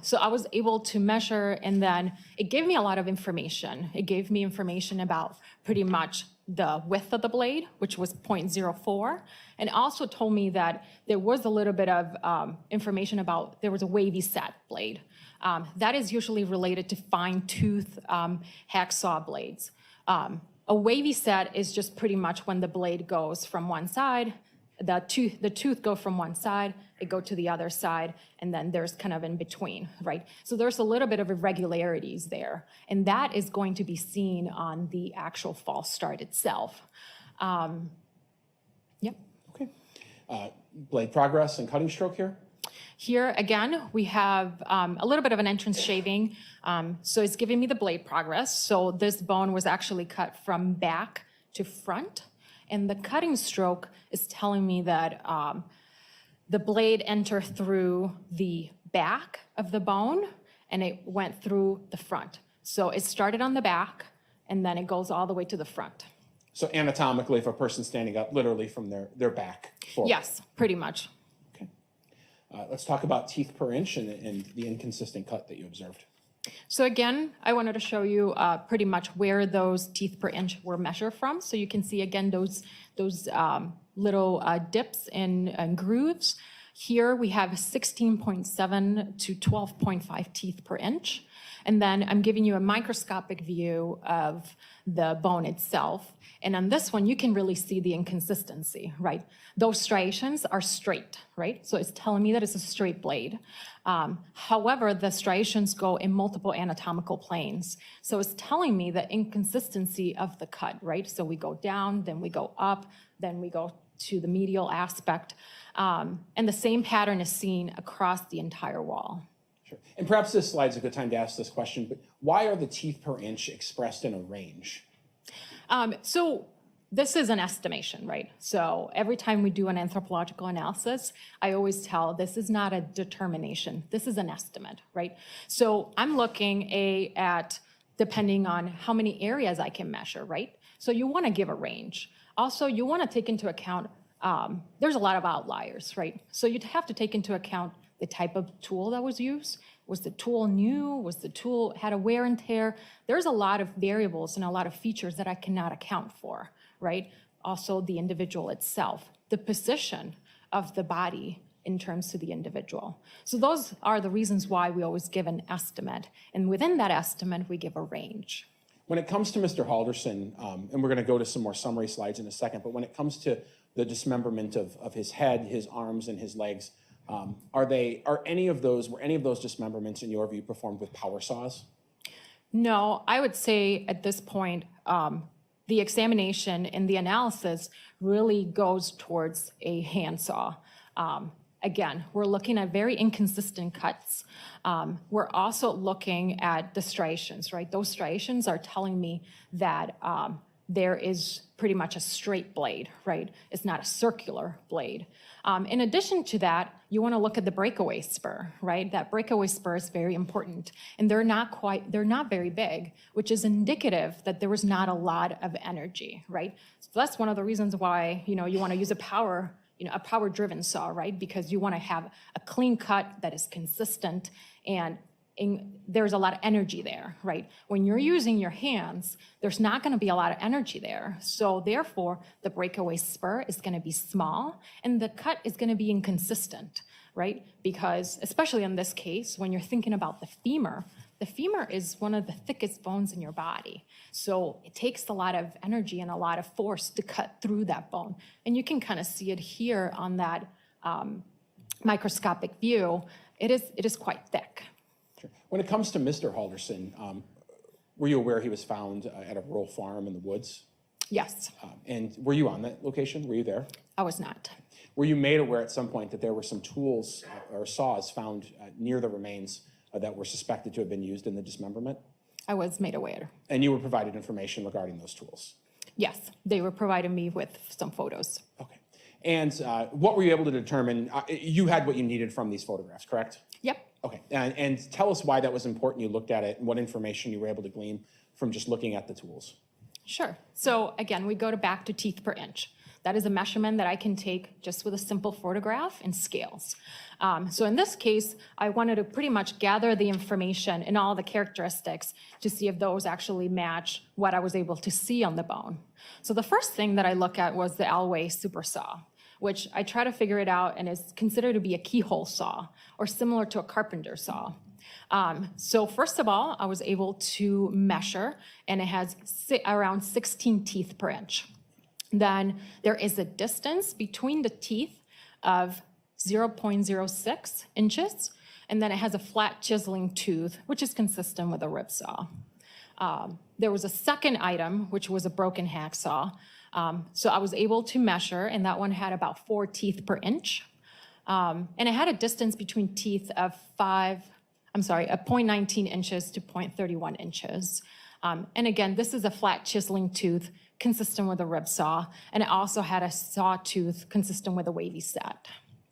So I was able to measure, and then it gave me a lot of information. It gave me information about pretty much the width of the blade, which was 0.04, and also told me that there was a little bit of information about there was a wavy set blade. That is usually related to fine-tooth hacksaw blades. A wavy set is just pretty much when the blade goes from one side, the tooth go from one side, it go to the other side, and then there's kind of in between, right? So there's a little bit of irregularities there, and that is going to be seen on the actual false start itself. Yep. Okay. Blade progress and cutting stroke here? Here, again, we have a little bit of an entrance shaving. So it's giving me the blade progress. So this bone was actually cut from back to front. And the cutting stroke is telling me that the blade entered through the back of the bone and it went through the front. So it started on the back and then it goes all the way to the front. So anatomically, if a person's standing up, literally from their back forward. Yes, pretty much. Okay. Let's talk about teeth per inch and the inconsistent cut that you observed. So again, I wanted to show you pretty much where those teeth per inch were measured from. So you can see again those little dips and grooves. Here we have 16.7 to 12.5 teeth per inch. And then I'm giving you a microscopic view of the bone itself. And on this one, you can really see the inconsistency, right? Those striations are straight, right? So it's telling me that it's a straight blade. However, the striations go in multiple anatomical planes. So it's telling me the inconsistency of the cut, right? So we go down, then we go up, then we go to the medial aspect. And the same pattern is seen across the entire wall. Sure. And perhaps this slide's a good time to ask this question, but why are the teeth per inch expressed in a range? So this is an estimation, right? So every time we do an anthropological analysis, I always tell this is not a determination. This is an estimate, right? So I'm looking at depending on how many areas I can measure, right? So you want to give a range. Also, you want to take into account, there's a lot of outliers, right? So you'd have to take into account the type of tool that was used. Was the tool new? Was the tool had a wear and tear? There's a lot of variables and a lot of features that I cannot account for, right? Also, the individual itself, the position of the body in terms to the individual. So those are the reasons why we always give an estimate. And within that estimate, we give a range. When it comes to Mr. Halderson, and we're going to go to some more summary slides in a second, but when it comes to the dismemberment of his head, his arms, and his legs, were any of those dismemberments, in your view, performed with power saws? No, I would say at this point, the examination and the analysis really goes towards a handsaw. Again, we're looking at very inconsistent cuts. We're also looking at the striations, right? Those striations are telling me that there is pretty much a straight blade, right? It's not a circular blade. In addition to that, you want to look at the breakaway spur, right? That breakaway spur is very important, and they're not very big, which is indicative that there was not a lot of energy, right? So that's one of the reasons why, you want to use a power-driven saw, right? Because you want to have a clean cut that is consistent, and there's a lot of energy there, right? When you're using your hands, there's not going to be a lot of energy there. So therefore, the breakaway spur is going to be small, and the cut is going to be inconsistent, right? Because especially in this case, when you're thinking about the femur is one of the thickest bones in your body. So it takes a lot of energy and a lot of force to cut through that bone. And you can kind of see it here on that microscopic view. It is quite thick. Sure. When it comes to Mr. Halderson, were you aware he was found at a rural farm in the woods? Yes. And were you on that location? Were you there? I was not. Were you made aware at some point that there were some tools or saws found near the remains that were suspected to have been used in the dismemberment? I was made aware. And you were provided information regarding those tools? Yes, they were providing me with some photos. Okay. And what were you able to determine? You had what you needed from these photographs, correct? Yep. Okay. And tell us why that was important. You looked at it and what information you were able to glean from just looking at the tools. Sure. So again, we go back to teeth per inch. That is a measurement that I can take just with a simple photograph and scales. So in this case, I wanted to pretty much gather the information and all the characteristics to see if those actually match what I was able to see on the bone. So the first thing that I look at was the Alway Super Saw, which I try to figure it out and is considered to be a keyhole saw or similar to a carpenter saw. So first of all, I was able to measure, and it has around 16 teeth per inch. Then there is a distance between the teeth of 0.06 inches, and then it has a flat chiseling tooth, which is consistent with a rib saw. There was a second item, which was a broken hacksaw. So I was able to measure, and that one had about 4 teeth per inch. And it had a distance between teeth of 0.19 inches to 0.31 inches. And again, this is a flat chiseling tooth consistent with a rib saw, and it also had a saw tooth consistent with a wavy set.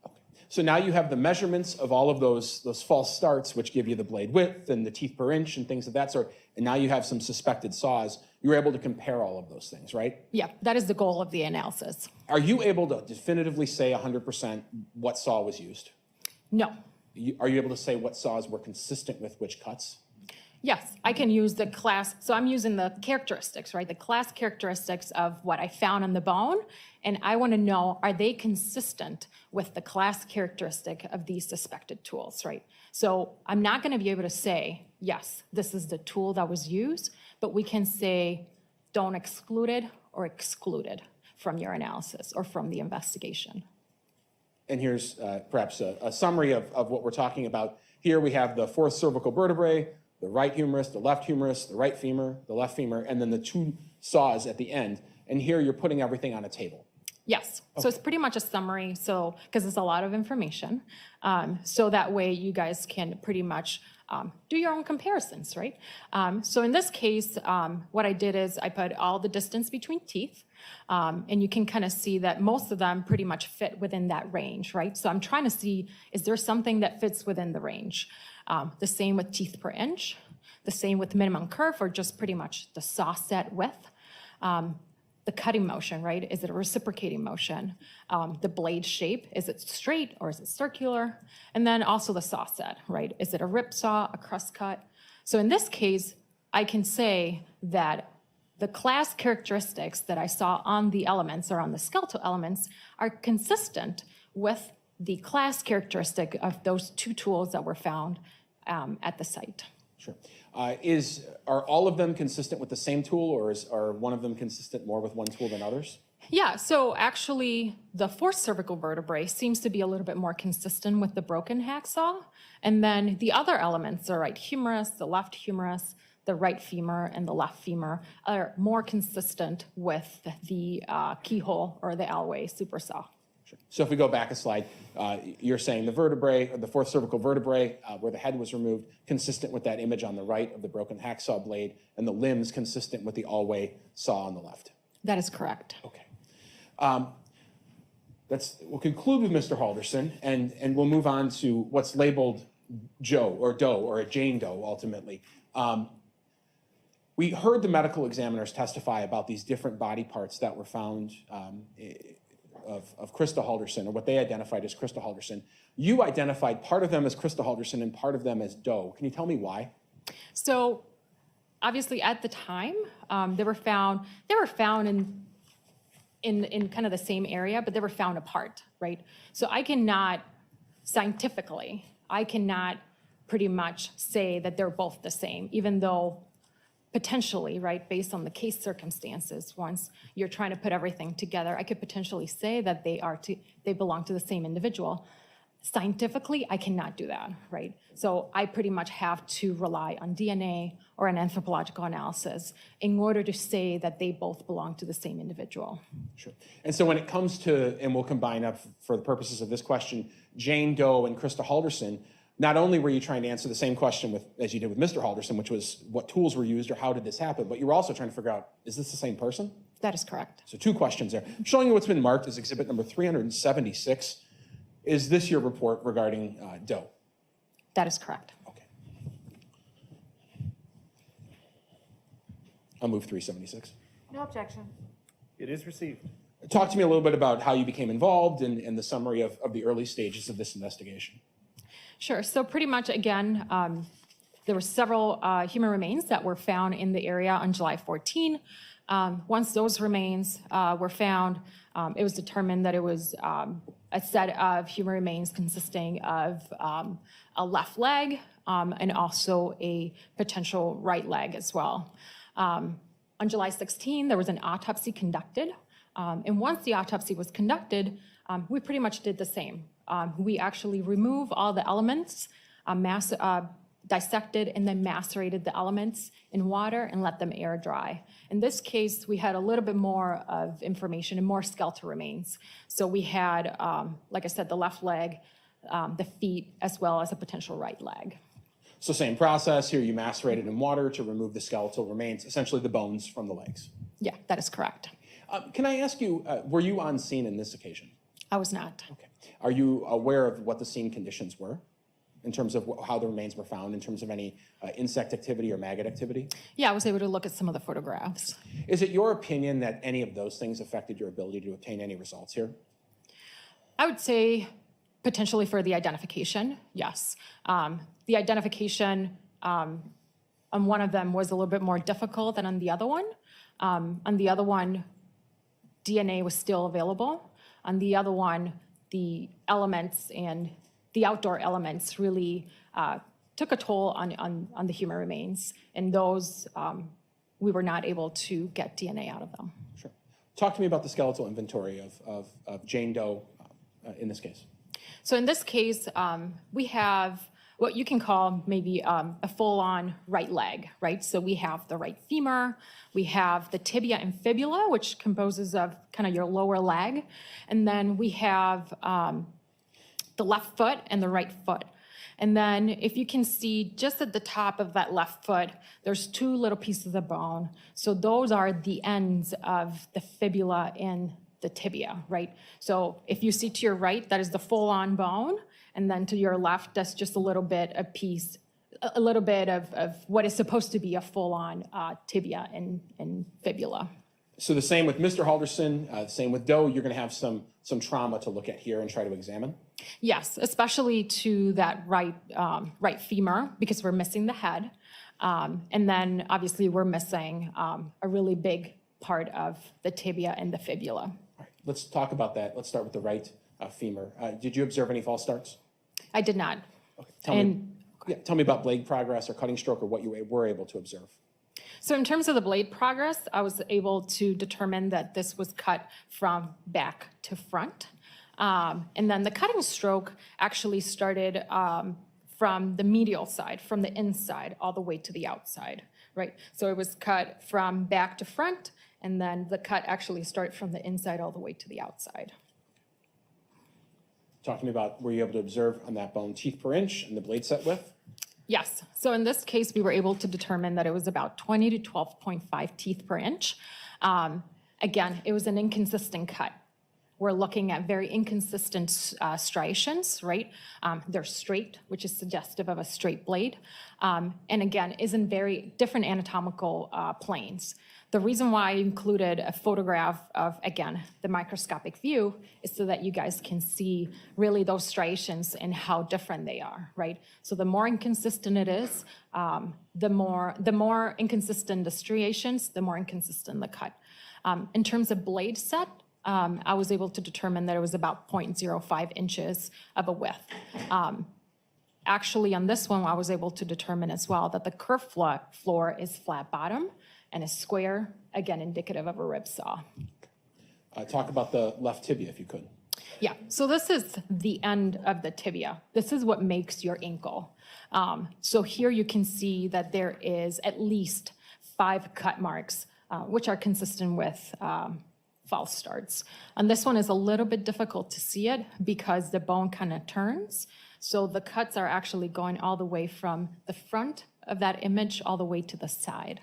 Okay. So now you have the measurements of all of those false starts, which give you the blade width and the teeth per inch and things of that sort, and now you have some suspected saws. You were able to compare all of those things, right? Yeah, that is the goal of the analysis. Are you able to definitively say 100% what saw was used? No. Are you able to say what saws were consistent with which cuts? Yes, I can use the class. So I'm using the characteristics, right? The class characteristics of what I found on the bone. And I want to know, are they consistent with the class characteristic of these suspected tools, right? So I'm not going to be able to say yes, this is the tool that was used, but we can say don't exclude it or exclude it from your analysis or from the investigation. And here's perhaps a summary of what we're talking about. Here we have the fourth cervical vertebrae, the right humerus, the left humerus, the right femur, the left femur, and then the two saws at the end. And here you're putting everything on a table. Yes, so it's pretty much a summary, so, because it's a lot of information. So that way you guys can pretty much do your own comparisons, right? So in this case, what I did is I put all the distance between teeth, and you can kind of see that most of them pretty much fit within that range, right? So I'm trying to see, is there something that fits within the range? The same with teeth per inch, the same with minimum curve, or just pretty much the saw set width. The cutting motion, right? Is it a reciprocating motion? The blade shape, is it straight or is it circular? And then also the saw set, right? Is it a rip saw, a crust cut? So in this case, I can say that the class characteristics that I saw on the elements or on the skeletal elements are consistent with the class characteristic of those two tools that were found at the site. Sure. Are all of them consistent with the same tool, or are one of them consistent more with one tool than others? Yeah, so actually the fourth cervical vertebrae seems to be a little bit more consistent with the broken hacksaw. And then the other elements, the right humerus, the left humerus, the right femur, and the left femur are more consistent with the keyhole or the Alway super saw. Sure. So if we go back a slide, you're saying the vertebrae, or the fourth cervical vertebrae, where the head was removed, consistent with that image on the right of the broken hacksaw blade, and the limbs consistent with the Alway saw on the left. That is correct. Okay. We'll conclude with Mr. Halderson, and we'll move on to what's labeled Joe or Doe, or a Jane Doe ultimately. We heard the medical examiners testify about these different body parts that were found of Christa Halderson, or what they identified as Christa Halderson. You identified part of them as Christa Halderson and part of them as Doe. Can you tell me why? So obviously at the time, they were found in kind of the same area, but they were found apart, right? So I cannot pretty much say that they're both the same, even though potentially, right, based on the case circumstances, once you're trying to put everything together, I could potentially say that they belong to the same individual. Scientifically, I cannot do that, right? So I pretty much have to rely on DNA or an anthropological analysis in order to say that they both belong to the same individual. Sure. And so when it comes to, and we'll combine up for the purposes of this question, Jane Doe and Christa Halderson, not only were you trying to answer the same question as you did with Mr. Halderson, which was what tools were used or how did this happen, but you were also trying to figure out, is this the same person? That is correct. So two questions there. I'm showing you what's been marked as exhibit number 376. Is this your report regarding Doe? That is correct. Okay. I'll move 376. No objection. It is received. Talk to me a little bit about how you became involved and the summary of the early stages of this investigation. Sure. So pretty much, again, there were several human remains that were found in the area on July 14. Once those remains were found, it was determined that it was a set of human remains consisting of a left leg and also a potential right leg as well. On July 16, there was an autopsy conducted. And once the autopsy was conducted, we pretty much did the same. We actually removed all the elements, dissected and then macerated the elements in water and let them air dry. In this case, we had a little bit more of information and more skeletal remains. So we had, like I said, the left leg, the feet, as well as a potential right leg. So same process here, you macerated in water to remove the skeletal remains, essentially the bones from the legs. Yeah, that is correct. Can I ask you, were you on scene in this occasion? I was not. Okay. Are you aware of what the scene conditions were in terms of how the remains were found, in terms of any insect activity or maggot activity? Yeah, I was able to look at some of the photographs. Is it your opinion that any of those things affected your ability to obtain any results here? I would say potentially for the identification, yes. The identification on one of them was a little bit more difficult than on the other one. On the other one, DNA was still available. On the other one, the elements and the outdoor elements really took a toll on the human remains, and those we were not able to get DNA out of them. Sure. Talk to me about the skeletal inventory of Jane Doe in this case. So in this case, we have what you can call maybe a full-on right leg, right? So we have the right femur, we have the tibia and fibula, which composes of kind of your lower leg, and then we have the left foot and the right foot. And then if you can see just at the top of that left foot, there's two little pieces of bone. So those are the ends of the fibula and the tibia, right? So if you see to your right, that is the full-on bone, and then to your left, that's just a little bit of what is supposed to be a full-on tibia and fibula. So the same with Mr. Halderson, same with Doe, you're going to have some trauma to look at here and try to examine? Yes, especially to that right femur, because we're missing the head. And then obviously we're missing a really big part of the tibia and the fibula. All right, let's talk about that. Let's start with the right femur. Did you observe any false starts? I did not. Okay. Tell me about blade progress or cutting stroke or what you were able to observe. So in terms of the blade progress, I was able to determine that this was cut from back to front. And then the cutting stroke actually started from the medial side, from the inside, all the way to the outside, right? So it was cut from back to front, and then the cut actually started from the inside all the way to the outside. Talk to me about, were you able to observe on that bone teeth per inch and the blade set width? Yes. So in this case, we were able to determine that it was about 20 to 12.5 teeth per inch. Again, it was an inconsistent cut. We're looking at very inconsistent striations, right? They're straight, which is suggestive of a straight blade. And again, is in very different anatomical planes. The reason why I included a photograph of, again, the microscopic view is so that you guys can see really those striations and how different they are, right? So the more inconsistent it is, the more inconsistent the striations, the more inconsistent the cut. In terms of blade set, I was able to determine that it was about 0.05 inches of a width. Actually, on this one, I was able to determine as well that the kerf floor is flat bottom and is square, again, indicative of a rib saw. Talk about the left tibia, if you could. Yeah, so this is the end of the tibia. This is what makes your ankle. So here you can see that there is at least 5 cut marks, which are consistent with false starts. And this one is a little bit difficult to see it because the bone kind of turns. So the cuts are actually going all the way from the front of that image all the way to the side.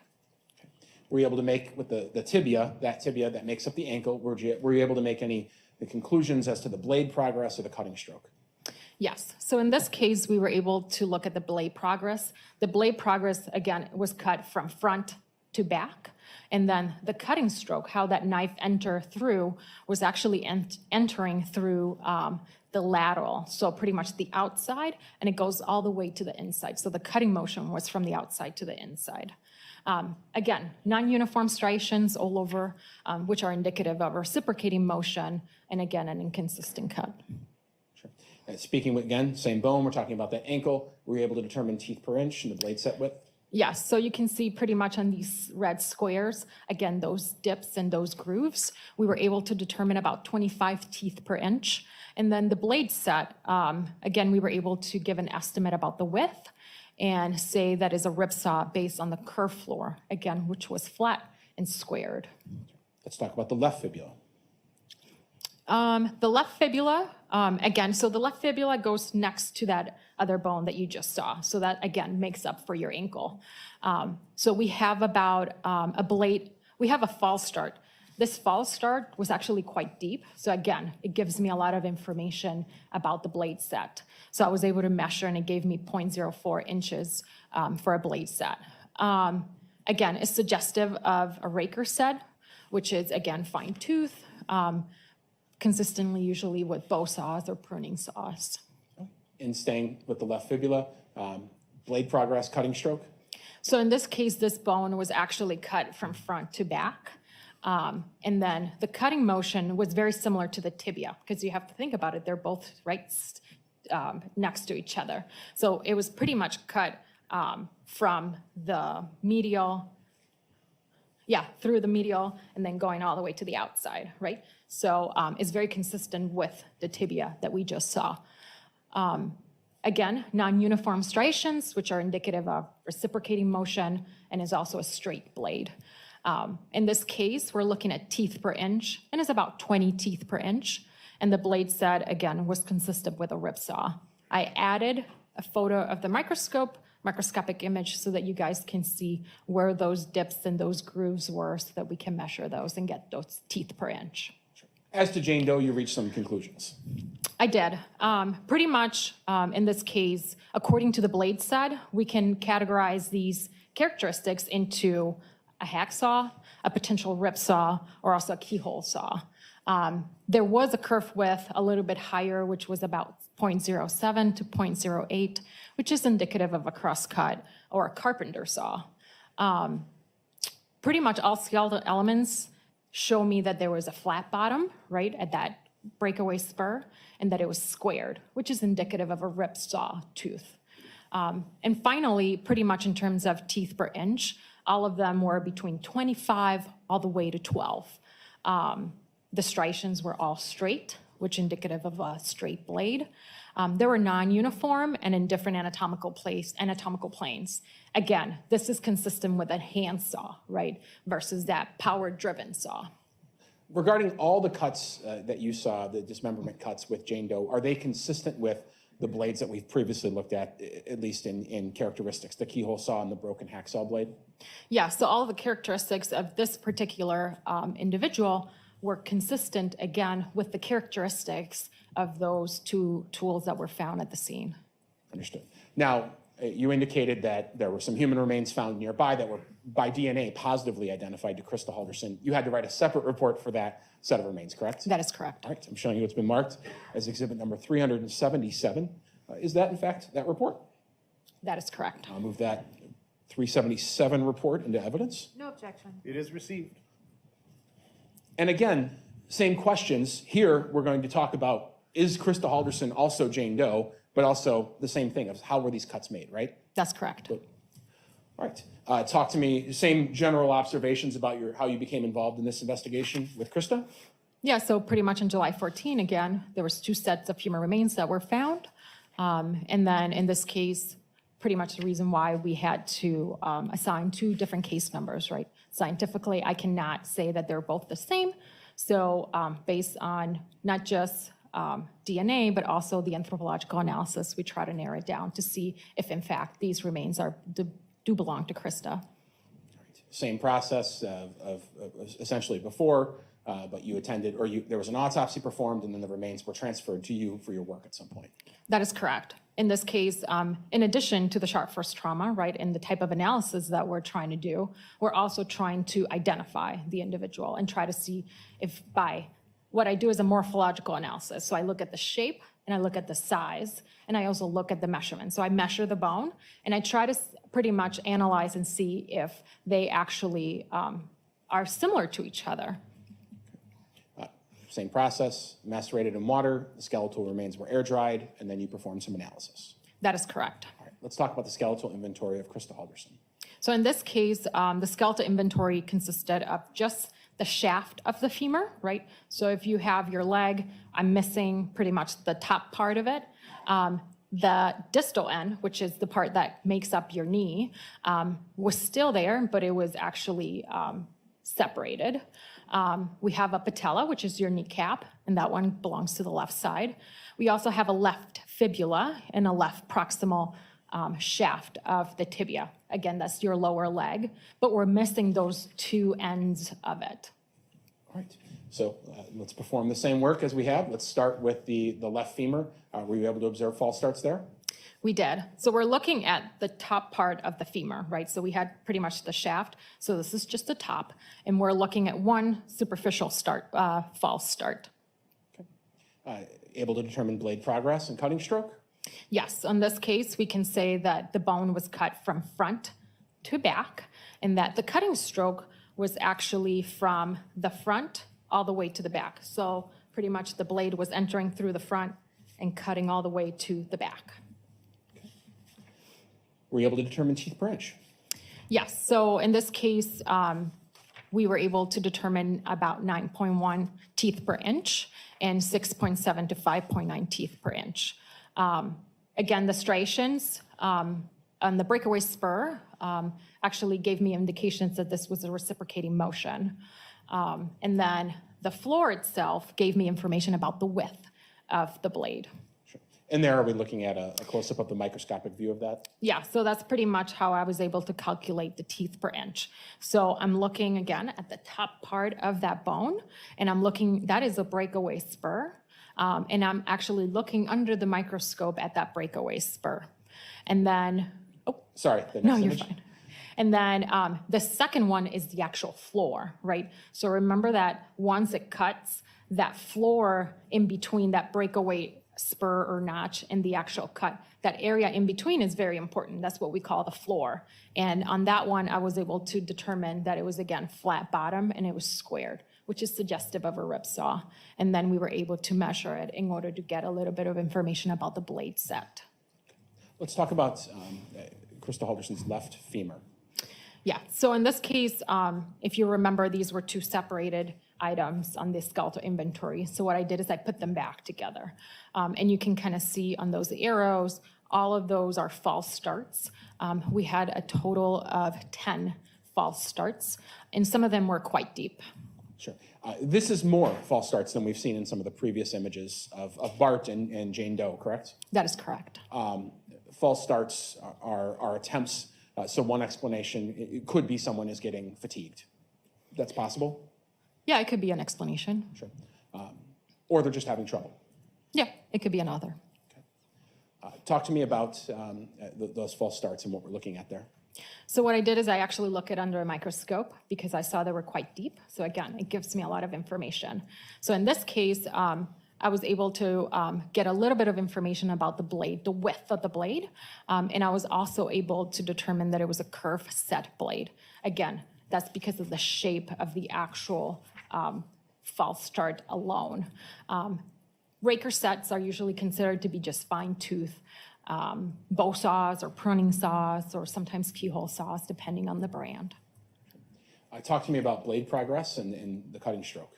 Okay. Were you able to make, with the tibia that makes up the ankle, were you able to make any conclusions as to the blade progress or the cutting stroke? Yes. So in this case, we were able to look at the blade progress. The blade progress, again, was cut from front to back. And then the cutting stroke, how that knife entered through, was actually entering through the lateral. So pretty much the outside, and it goes all the way to the inside. So the cutting motion was from the outside to the inside. Again, non-uniform striations all over, which are indicative of reciprocating motion, and again, an inconsistent cut. Sure. Speaking again, same bone, we're talking about that ankle. Were you able to determine teeth per inch and the blade set width? Yes, so you can see pretty much on these red squares, again, those dips and those grooves, we were able to determine about 25 teeth per inch. And then the blade set, again, we were able to give an estimate about the width and say that is a rib saw based on the kerf floor, again, which was flat and squared. Let's talk about the left fibula. The left fibula, again, so the left fibula goes next to that other bone that you just saw. So that, again, makes up for your ankle. So we have about we have a false start. This false start was actually quite deep. So again, it gives me a lot of information about the blade set. So I was able to measure, and it gave me 0.04 inches for a blade set. Again, it's suggestive of a raker set, which is, again, fine tooth, consistently usually with bow saws or pruning saws. In staying with the left fibula, blade progress, cutting stroke? So in this case, this bone was actually cut from front to back. And then the cutting motion was very similar to the tibia, because you have to think about it, they're both right next to each other. So it was pretty much cut from the medial, through the medial and then going all the way to the outside, right? So it's very consistent with the tibia that we just saw. Again, non-uniform striations, which are indicative of reciprocating motion, and is also a straight blade. In this case, we're looking at teeth per inch, and it's about 20 teeth per inch. And the blade set, again, was consistent with a rip saw. I added a photo of the microscopic image, so that you guys can see where those dips and those grooves were, so that we can measure those and get those teeth per inch. As to Jane Doe, you reached some conclusions. I did. Pretty much in this case, according to the blade set, we can categorize these characteristics into a hacksaw, a potential rip saw, or also a keyhole saw. There was a kerf width a little bit higher, which was about 0.07 to 0.08, which is indicative of a crosscut or a carpenter saw. Pretty much all skeletal elements show me that there was a flat bottom, right, at that breakaway spur, and that it was squared, which is indicative of a rip saw tooth. And finally, pretty much in terms of teeth per inch, all of them were between 25 all the way to 12. The striations were all straight, which indicative of a straight blade. They were non-uniform and in different anatomical planes. Again, this is consistent with a handsaw, right, versus that power-driven saw. Regarding all the cuts that you saw, the dismemberment cuts with Jane Doe, are they consistent with the blades that we've previously looked at least in characteristics, the keyhole saw and the broken hacksaw blade? Yeah, so all of the characteristics of this particular individual were consistent, again, with the characteristics of those two tools that were found at the scene. Understood. Now, you indicated that there were some human remains found nearby that were by DNA positively identified to Christa Halderson. You had to write a separate report for that set of remains, correct? That is correct. All right, I'm showing you it's been marked as exhibit number 377. Is that, in fact, that report? That is correct. I'll move that 377 report into evidence. No objection. It is received. And again, same questions. Here, we're going to talk about, is Christa Halderson also Jane Doe, but also the same thing of how were these cuts made, right? That's correct. All right. Talk to me, same general observations about how you became involved in this investigation with Christa? Yeah, so pretty much on July 14, again, there was 2 sets of human remains that were found. And then in this case, pretty much the reason why we had to assign 2 different case numbers, right? Scientifically, I cannot say that they're both the same. So based on not just DNA, but also the anthropological analysis, we try to narrow it down to see if, in fact, these remains do belong to Christa. Same process of essentially before, but you attended, or there was an autopsy performed, and then the remains were transferred to you for your work at some point. That is correct. In this case, in addition to the sharp first trauma, right, and the type of analysis that we're trying to do, we're also trying to identify the individual and try to see if what I do is a morphological analysis. So I look at the shape and I look at the size, and I also look at the measurement. So I measure the bone, and I try to pretty much analyze and see if they actually are similar to each other. Same process, macerated in water, the skeletal remains were air dried, and then you performed some analysis. That is correct. All right, let's talk about the skeletal inventory of Christa Halderson. So in this case, the skeletal inventory consisted of just the shaft of the femur, right? So if you have your leg, I'm missing pretty much the top part of it. The distal end, which is the part that makes up your knee, was still there, but it was actually separated. We have a patella, which is your kneecap, and that one belongs to the left side. We also have a left fibula and a left proximal shaft of the tibia. Again, that's your lower leg, but we're missing those 2 ends of it. All right, so let's perform the same work as we have. Let's start with the left femur. Were you able to observe false starts there? We did. So we're looking at the top part of the femur, right? So we had pretty much the shaft. So this is just the top, and we're looking at one superficial false start. Okay. Able to determine blade progress and cutting stroke? Yes, in this case, we can say that the bone was cut from front to back, and that the cutting stroke was actually from the front all the way to the back. So pretty much the blade was entering through the front and cutting all the way to the back. Were you able to determine teeth per inch? Yes, so in this case, we were able to determine about 9.1 teeth per inch and 6.7 to 5.9 teeth per inch. Again, the striations on the breakaway spur actually gave me indications that this was a reciprocating motion. And then the floor itself gave me information about the width of the blade. Sure. And there, are we looking at a close-up of the microscopic view of that? Yeah, so that's pretty much how I was able to calculate the teeth per inch. So I'm looking again at the top part of that bone, and I'm looking, that is a breakaway spur. And I'm actually looking under the microscope at that breakaway spur. And then, Sorry, the next no, you're image. fine. And then the second one is the actual floor, right? So remember that once it cuts, that floor in between that breakaway spur or notch and the actual cut, that area in between is very important. That's what we call the floor. And on that one, I was able to determine that it was, again, flat bottom and it was squared, which is suggestive of a rip saw. And then we were able to measure it in order to get a little bit of information about the blade set. Let's talk about Krista Halderson's left femur. Yeah, so in this case, if you remember, these were two separated items on the skeletal inventory. So what I did is I put them back together. And you can kind of see on those arrows, all of those are false starts. We had a total of 10 false starts, and some of them were quite deep. Sure. This is more false starts than we've seen in some of the previous images of Bart and Jane Doe, correct? That is correct. False starts are attempts. So one explanation, it could be someone is getting fatigued. That's possible? Yeah, it could be an explanation. Sure. Or they're just having trouble. Yeah, it could be another. Talk to me about those false starts and what we're looking at there. So what I did is I actually looked at under a microscope because I saw they were quite deep. So again, it gives me a lot of information. So in this case, I was able to get a little bit of information about the blade, the width of the blade, and I was also able to determine that it was a curved set blade. Again, that's because of the shape of the actual false start alone. Raker sets are usually considered to be just fine tooth bow saws or pruning saws or sometimes keyhole saws, depending on the brand. Talk to me about blade progress and the cutting stroke.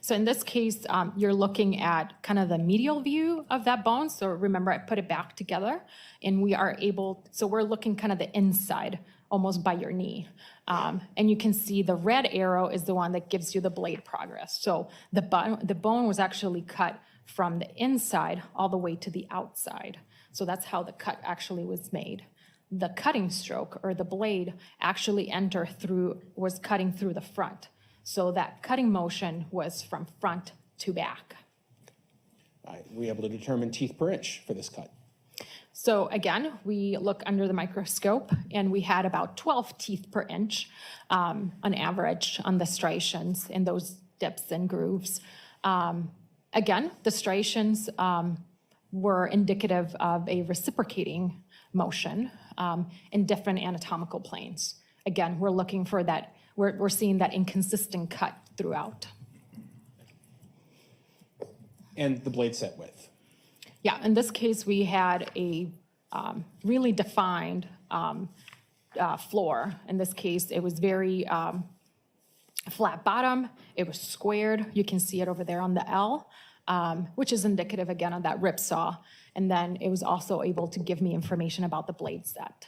So in this case, you're looking at kind of the medial view of that bone. So remember, I put it back together and we are able, so we're looking kind of the inside, almost by your knee. And you can see the red arrow is the one that gives you the blade progress. So the bone was actually cut from the inside all the way to the outside. So that's how the cut actually was made. The cutting stroke or the blade actually was cutting through the front. So that cutting motion was from front to back. Were you able to determine teeth per inch for this cut? So again, we look under the microscope and we had about 12 teeth per inch on average on the striations in those dips and grooves. Again, the striations were indicative of a reciprocating motion in different anatomical planes. Again, we're looking for that. We're seeing that inconsistent cut throughout. And the blade set width. Yeah, in this case, we had a really defined floor. In this case, it was very flat bottom. It was squared. You can see it over there on the L, which is indicative, again, of that rip saw. And then it was also able to give me information about the blade set.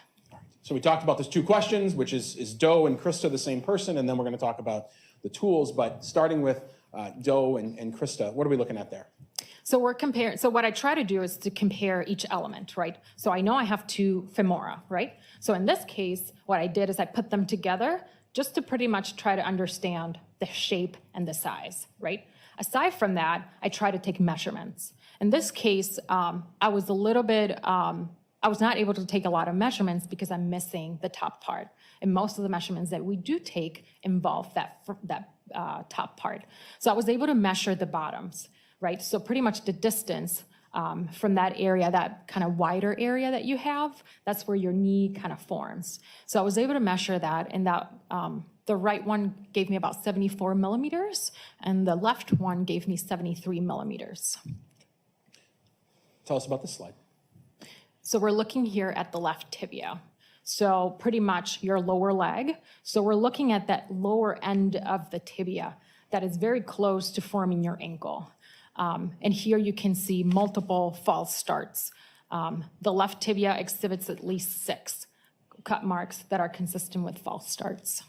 So we talked about those two questions, which is Doe and Krista the same person? And then we're going to talk about the tools. But starting with Doe and Krista, what are we looking at there? So we're comparing, so what I try to do is to compare each element, right? So I know I have two femora, right? So in this case, what I did is I put them together just to pretty much try to understand the shape and the size, right? Aside from that, I try to take measurements. In this case, I was a little bit, I was not able to take a lot of measurements because I'm missing the top part. And most of the measurements that we do take involve that top part. So I was able to measure the bottoms, right? So pretty much the distance from that area, that kind of wider area that you have, that's where your knee kind of forms. So I was able to measure that, and that the right one gave me about 74 millimeters, and the left one gave me 73 millimeters. Tell us about this slide. So we're looking here at the left tibia. So pretty much your lower leg. So we're looking at that lower end of the tibia that is very close to forming your ankle. And here you can see multiple false starts. The left tibia exhibits at least 6 cut marks that are consistent with false starts.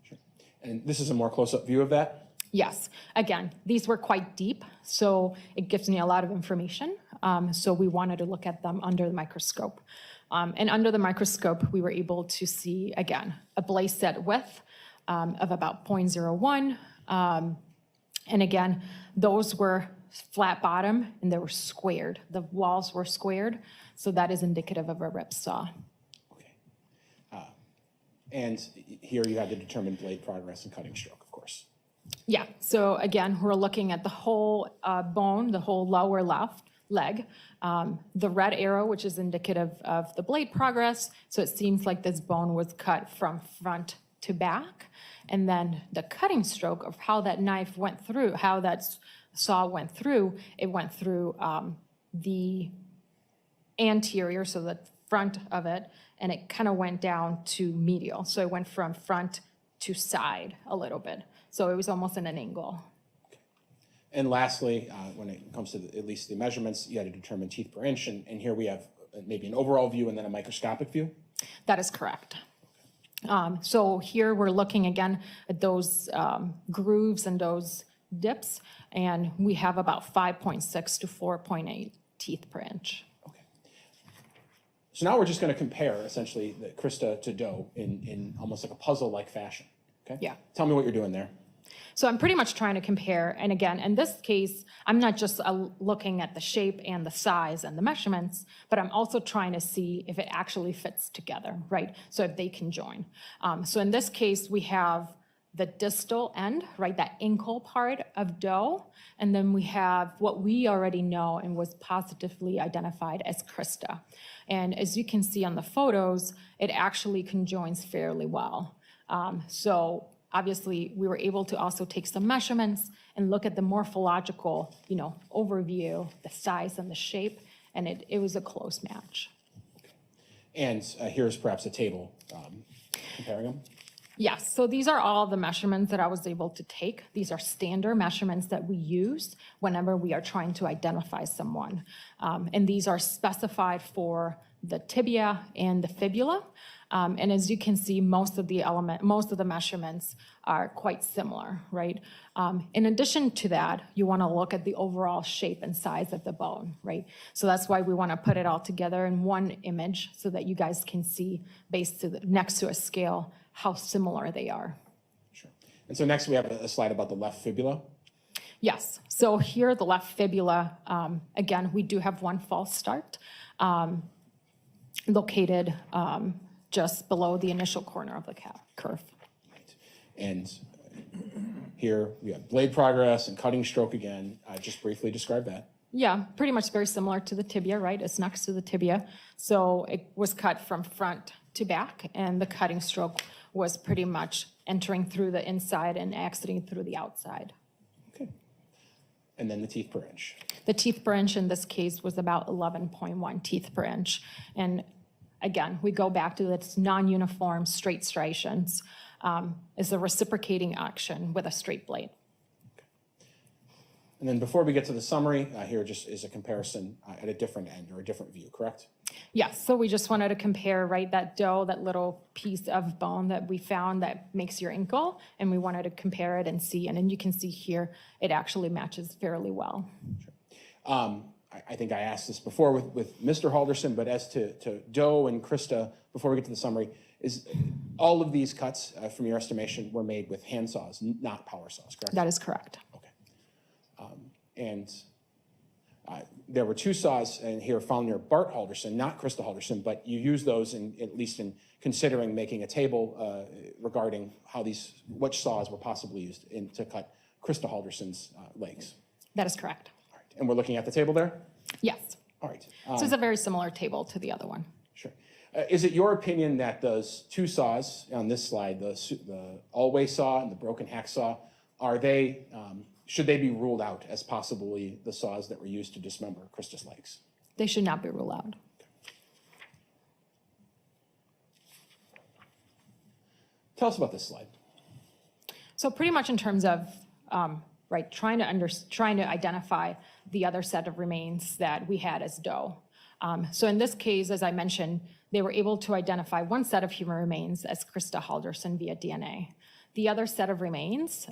Sure. And this is a more close-up view of that? Yes. Again, these were quite deep, so it gives me a lot of information. So we wanted to look at them under the microscope. And under the microscope, we were able to see, again, a blaze set width of about 0.01. And again, those were flat bottom and they were squared. The walls were squared, so that is indicative of a rip saw. Okay. And here you had to determine blade progress and cutting stroke, of course. Yeah, so again, we're looking at the whole bone, the whole lower left leg. The red arrow, which is indicative of the blade progress. So it seems like this bone was cut from front to back. And then the cutting stroke of how that knife went through, how that saw went through, it went through the anterior, so the front of it, and it kind of went down to medial. So it went from front to side a little bit. So it was almost in an angle. Okay. And lastly, when it comes to at least the measurements, you had to determine teeth per inch. And here we have maybe an overall view and then a microscopic view? That is correct. So here we're looking again at those grooves and those dips, and we have about 5.6 to 4.8 teeth per inch. Okay. So now we're just going to compare essentially the Krista to Doe in almost like a puzzle-like fashion. Okay. Yeah. Tell me what you're doing there. So I'm pretty much trying to compare, and again, in this case, I'm not just looking at the shape and the size and the measurements, but I'm also trying to see if it actually fits together, right? So if they can join. So in this case, we have the distal end, right, that ankle part of Doe, and then we have what we already know and was positively identified as Krista. And as you can see on the photos, it actually conjoins fairly well. So obviously, we were able to also take some measurements and look at the morphological, overview, the size and the shape, and it was a close match. Okay. And here's perhaps a table comparing them. Yes, so these are all the measurements that I was able to take. These are standard measurements that we use whenever we are trying to identify someone. And these are specified for the tibia and the fibula. And as you can see, most of the measurements are quite similar, right? In addition to that, you want to look at the overall shape and size of the bone, right? So that's why we want to put it all together in one image so that you guys can see next to a scale how similar they are. Sure. And so next we have a slide about the left fibula. Yes, so here the left fibula, again, we do have one false start located just below the initial corner of the curve. Right. And here we have blade progress and cutting stroke again. Just briefly describe that. Yeah, pretty much very similar to the tibia, right? It's next to the tibia. So it was cut from front to back, and the cutting stroke was pretty much entering through the inside and exiting through the outside. Okay. And then the teeth per inch. The teeth per inch in this case was about 11.1 teeth per inch. And again, we go back to this non-uniform straight striations. Is a reciprocating action with a straight blade. And then before we get to the summary, here just is a comparison at a different end or a different view, correct? Yes, so we just wanted to compare, right, that Doe, that little piece of bone that we found that makes your ankle, and we wanted to compare it and see, and then you can see here, it actually matches fairly well. Sure. I think I asked this before with Mr. Halderson, but as to Doe and Krista, before we get to the summary, is all of these cuts, from your estimation, were made with hand saws, not power saws, correct? That is correct. Okay. And there were 2 saws and here found near Bart Halderson, not Krista Halderson, but you use those at least in considering making a table regarding which saws were possibly used to cut Krista Halderson's legs. That is correct. All right. And we're looking at the table there? Yes. All right. So it's a very similar table to the other one. Sure. Is it your opinion that those 2 saws on this slide, the all-way saw and the broken hacksaw, should they be ruled out as possibly the saws that were used to dismember Krista's legs? They should not be ruled out. Tell us about this slide. So pretty much in terms of trying to identify the other set of remains that we had as Doe. So in this case, as I mentioned, they were able to identify one set of human remains as Christina Halderson via DNA. The other set of remains,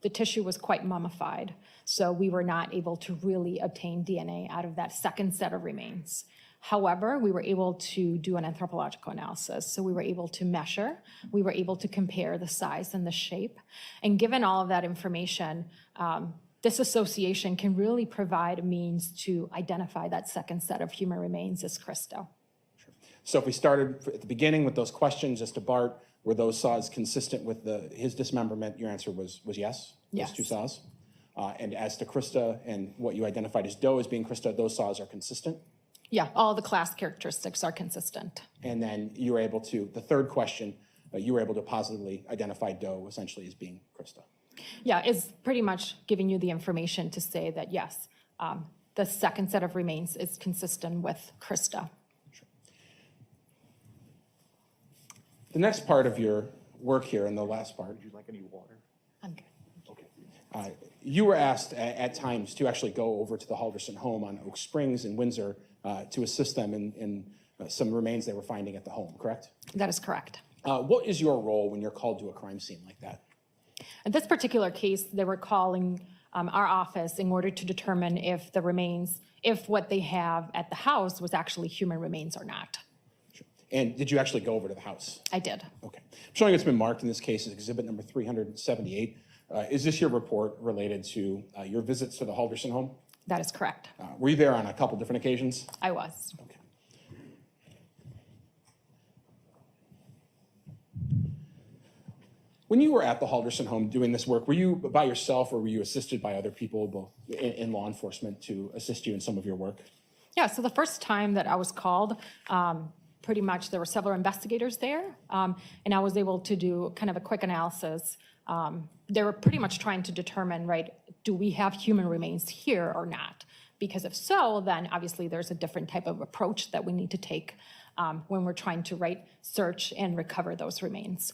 the tissue was quite mummified, so we were not able to really obtain DNA out of that second set of remains. However, we were able to do an anthropological analysis. So we were able to measure, we were able to compare the size and the shape. And given all of that information, this association can really provide a means to identify that second set of human remains as Christo. Sure. So if we started at the beginning with those questions as to Bart, were those saws consistent with his dismemberment? Your answer was yes? Yes. Those two saws? And as to Christa and what you identified as Doe as being Christa, those saws are consistent? Yeah, all the class characteristics are consistent. And then you were able to, the third question, you were able to positively identify Doe essentially as being Christa. Yeah, it's pretty much giving you the information to say that, yes, the second set of remains is consistent with Christa. Sure. The next part of your work here, and the last part. Would you like any water? I'm good. Okay. You were asked at times to actually go over to the Halderson home on Oak Springs in Windsor to assist them in some remains they were finding at the home, correct? That is correct. What is your role when you're called to a crime scene like that? In this particular case, they were calling our office in order to determine if the remains, if what they have at the house was actually human remains or not. Sure. And did you actually go over to the house? I did. Okay. I'm showing it's been marked in this case as exhibit number 378. Is this your report related to your visits to the Halderson home? That is correct. Were you there on a couple different occasions? I was. Okay. When you were at the Halderson home doing this work, were you by yourself or were you assisted by other people both in law enforcement to assist you in some of your work? Yeah, so the first time that I was called, pretty much there were several investigators there, and I was able to do kind of a quick analysis. They were pretty much trying to determine, right, do we have human remains here or not? Because if so, then obviously there's a different type of approach that we need to take when we're trying to, right, search and recover those remains.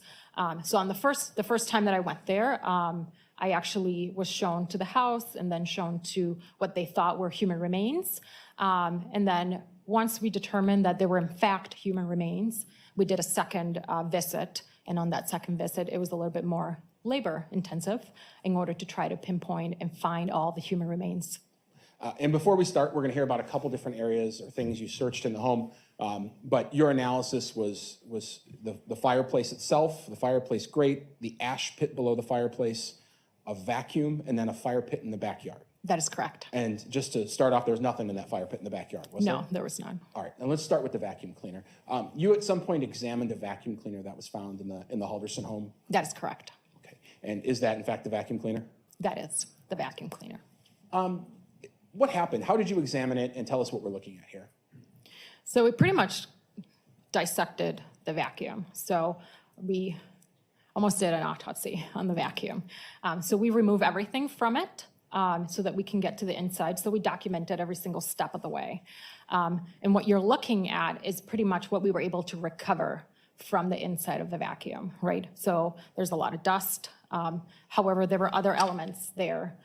So on the first time that I went there, I actually was shown to the house and then shown to what they thought were human remains. And then once we determined that there were in fact human remains, we did a second visit. And on that second visit, it was a little bit more labor intensive in order to try to pinpoint and find all the human remains. And before we start, we're going to hear about a couple different areas or things you searched in the home. But your analysis was the fireplace itself, the fireplace grate, the ash pit below the fireplace, a vacuum, and then a fire pit in the backyard. That is correct. And just to start off, there was nothing in that fire pit in the backyard, was there? No, there was none. All right, and let's start with the vacuum cleaner. You at some point examined a vacuum cleaner that was found in the Halderson home? That is correct. Okay, and is that in fact the vacuum cleaner? That is the vacuum cleaner. What happened? How did you examine it, and tell us what we're looking at here? So we pretty much dissected the vacuum. So we almost did an autopsy on the vacuum. So we remove everything from it so that we can get to the inside. So we documented every single step of the way. And what you're looking at is pretty much what we were able to recover from the inside of the vacuum, right? So there's a lot of dust. However, there were other elements there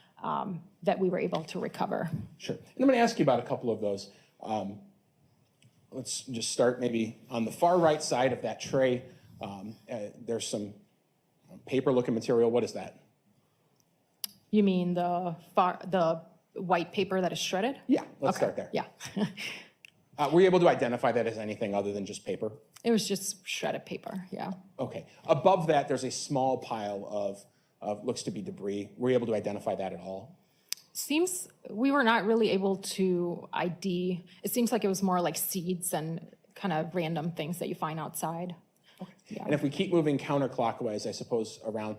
that we were able to recover. Sure. And I'm going to ask you about a couple of those. Let's just start maybe on the far right side of that tray. There's some paper-looking material. What is that? You mean the white paper that is shredded? Yeah, let's start there. Yeah. Were you able to identify that as anything other than just paper? It was just shredded paper, yeah. Okay. Above that, there's a small pile of looks to be debris. Were you able to identify that at all? Seems we were not really able to ID. It seems like it was more like seeds and kind of random things that you find outside. Okay. Yeah. And if we keep moving counterclockwise, I suppose, around,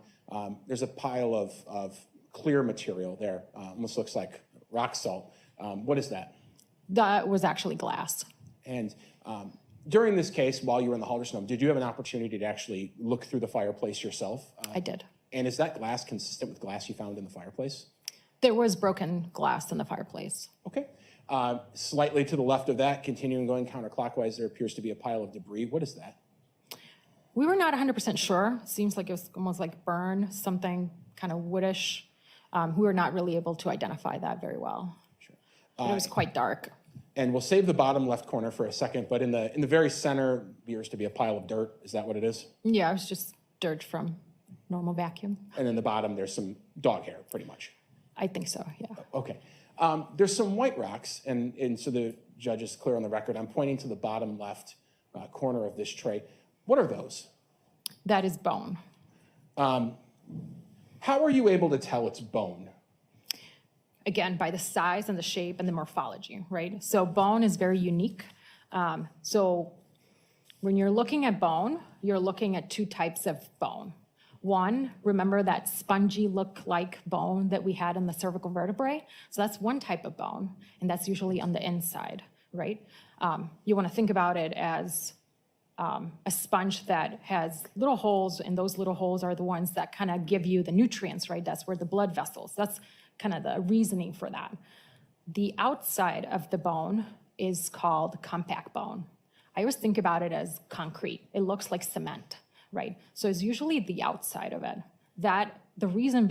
there's a pile of clear material there. Almost looks like rock salt. What is that? That was actually glass. And during this case, while you were in the Halderson home, did you have an opportunity to actually look through the fireplace yourself? I did. And is that glass consistent with glass you found in the fireplace? There was broken glass in the fireplace. Okay. Slightly to the left of that, continuing going counterclockwise, there appears to be a pile of debris. What is that? We were not 100% sure. Seems like it was almost like burn, something kind of woodish. We were not really able to identify that very well. Sure. But it was quite dark. And we'll save the bottom left corner for a second, but in the very center appears to be a pile of dirt. Is that what it is? Yeah, it was just dirt from normal vacuum. And in the bottom, there's some dog hair, pretty much. I think so, yeah. Okay. There's some white rocks, and so the judge is clear on the record. I'm pointing to the bottom left corner of this tray. What are those? That is bone. How are you able to tell it's bone? Again, by the size and the shape and the morphology, right? So bone is very unique. So when you're looking at bone, you're looking at two types of bone. One, remember that spongy look-like bone that we had in the cervical vertebrae? So that's one type of bone, and that's usually on the inside, right? You want to think about it as a sponge that has little holes, and those little holes are the ones that kind of give you the nutrients, right? That's where the blood vessels, that's kind of the reasoning for that. The outside of the bone is called compact bone. I always think about it as concrete. It looks like cement, right? So it's usually the outside of it. The reason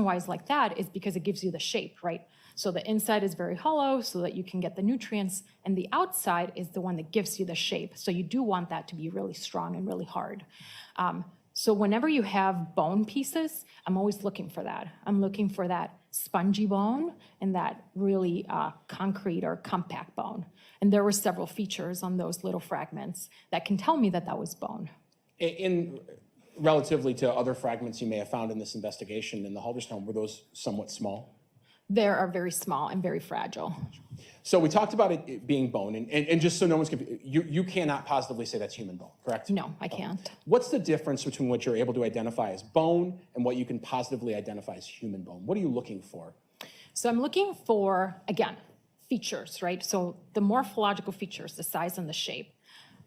why it's like that is because it gives you the shape, right? So the inside is very hollow so that you can get the nutrients, and the outside is the one that gives you the shape. So you do want that to be really strong and really hard. So whenever you have bone pieces, I'm always looking for that. I'm looking for that spongy bone and that really concrete or compact bone. And there were several features on those little fragments that can tell me that that was bone. In relatively to other fragments you may have found in this investigation in the Halderson home, were those somewhat small? They are very small and very fragile. So we talked about it being bone, and just so no one's confused, you cannot positively say that's human bone, correct? No, I can't. What's the difference between what you're able to identify as bone and what you can positively identify as human bone? What are you looking for? So I'm looking for, again, features, right? So the morphological features, the size and the shape.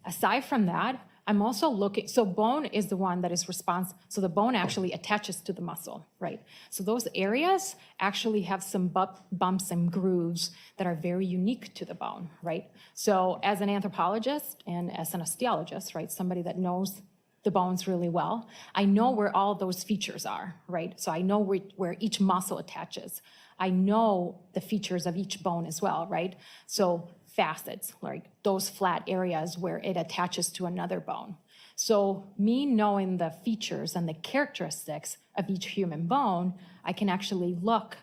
Aside from that, I'm also looking, so bone is the one that is responsible, so the bone actually attaches to the muscle, right? So those areas actually have some bumps and grooves that are very unique to the bone, right? So as an anthropologist and as an osteologist, right, somebody that knows the bones really well, I know where all those features are, right? So I know where each muscle attaches. I know the features of each bone as well, right? So facets, like those flat areas where it attaches to another bone. So me knowing the features and the characteristics of each human bone, I can actually look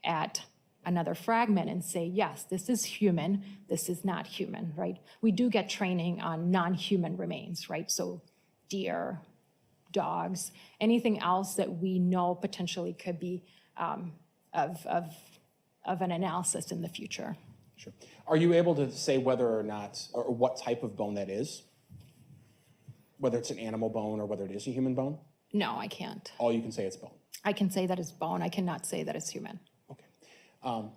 at another fragment and say, yes, this is human, this is not human, right? We do get training on non-human remains, right? So deer, dogs, anything else that we know potentially could be of an analysis in the future. Sure. Are you able to say whether or not, or what type of bone that is? Whether it's an animal bone or whether it is a human bone? No, I can't. All you can say it's bone. I can say that it's bone. I cannot say that it's human. Okay.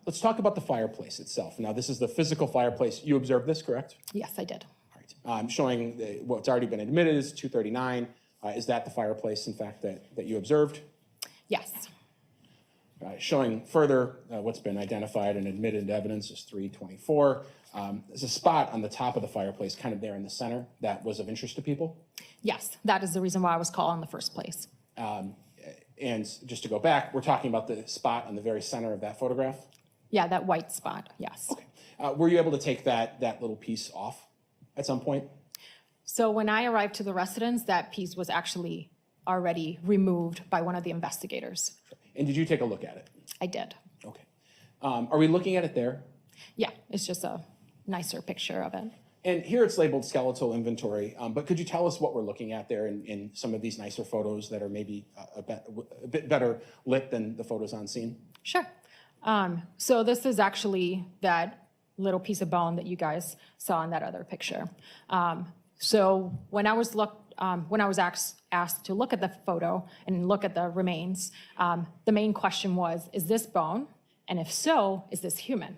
Let's talk about the fireplace itself. Now, this is the physical fireplace. You observed this, correct? Yes, I did. All right. Showing what's already been admitted is 239. Is that the fireplace, in fact, that you observed? Yes. Showing further what's been identified and admitted into evidence is 324. There's a spot on the top of the fireplace, kind of there in the center, that was of interest to people. Yes, that is the reason why I was called in the first place. And just to go back, we're talking about the spot on the very center of that photograph? Yeah, that white spot, yes. Okay. Were you able to take that little piece off at some point? So when I arrived to the residence, that piece was actually already removed by one of the investigators. And did you take a look at it? I did. Okay. Are we looking at it there? Yeah, it's just a nicer picture of it. And here it's labeled skeletal inventory, but could you tell us what we're looking at there in some of these nicer photos that are maybe a bit better lit than the photos on scene? Sure. So this is actually that little piece of bone that you guys saw in that other picture. So when I was asked to look at the photo and look at the remains, the main question was, is this bone? And if so, is this human?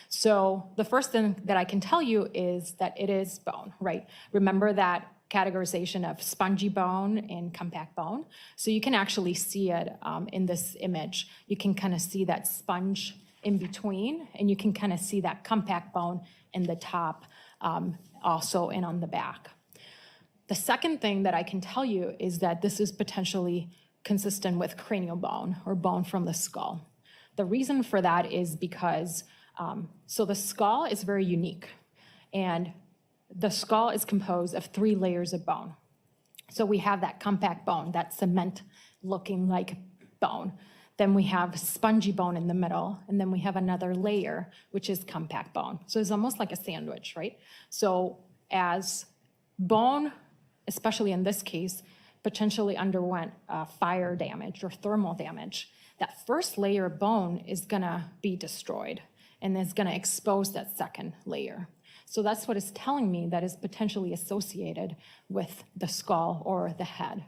So the first thing that I can tell you is that it is bone, right? Remember that categorization of spongy bone and compact bone. So you can actually see it in this image. You can kind of see that sponge in between, and you can kind of see that compact bone in the top also and on the back. The second thing that I can tell you is that this is potentially consistent with cranial bone or bone from the skull. The reason for that is because, so the skull is very unique, and the skull is composed of 3 layers of bone. So we have that compact bone, that cement looking like bone. Then we have spongy bone in the middle, and then we have another layer, which is compact bone. So it's almost like a sandwich, right? So as bone, especially in this case, potentially underwent fire damage or thermal damage, that first layer of bone is gonna be destroyed, and it's gonna expose that second layer. So that's what it's telling me that is potentially associated with the skull or the head.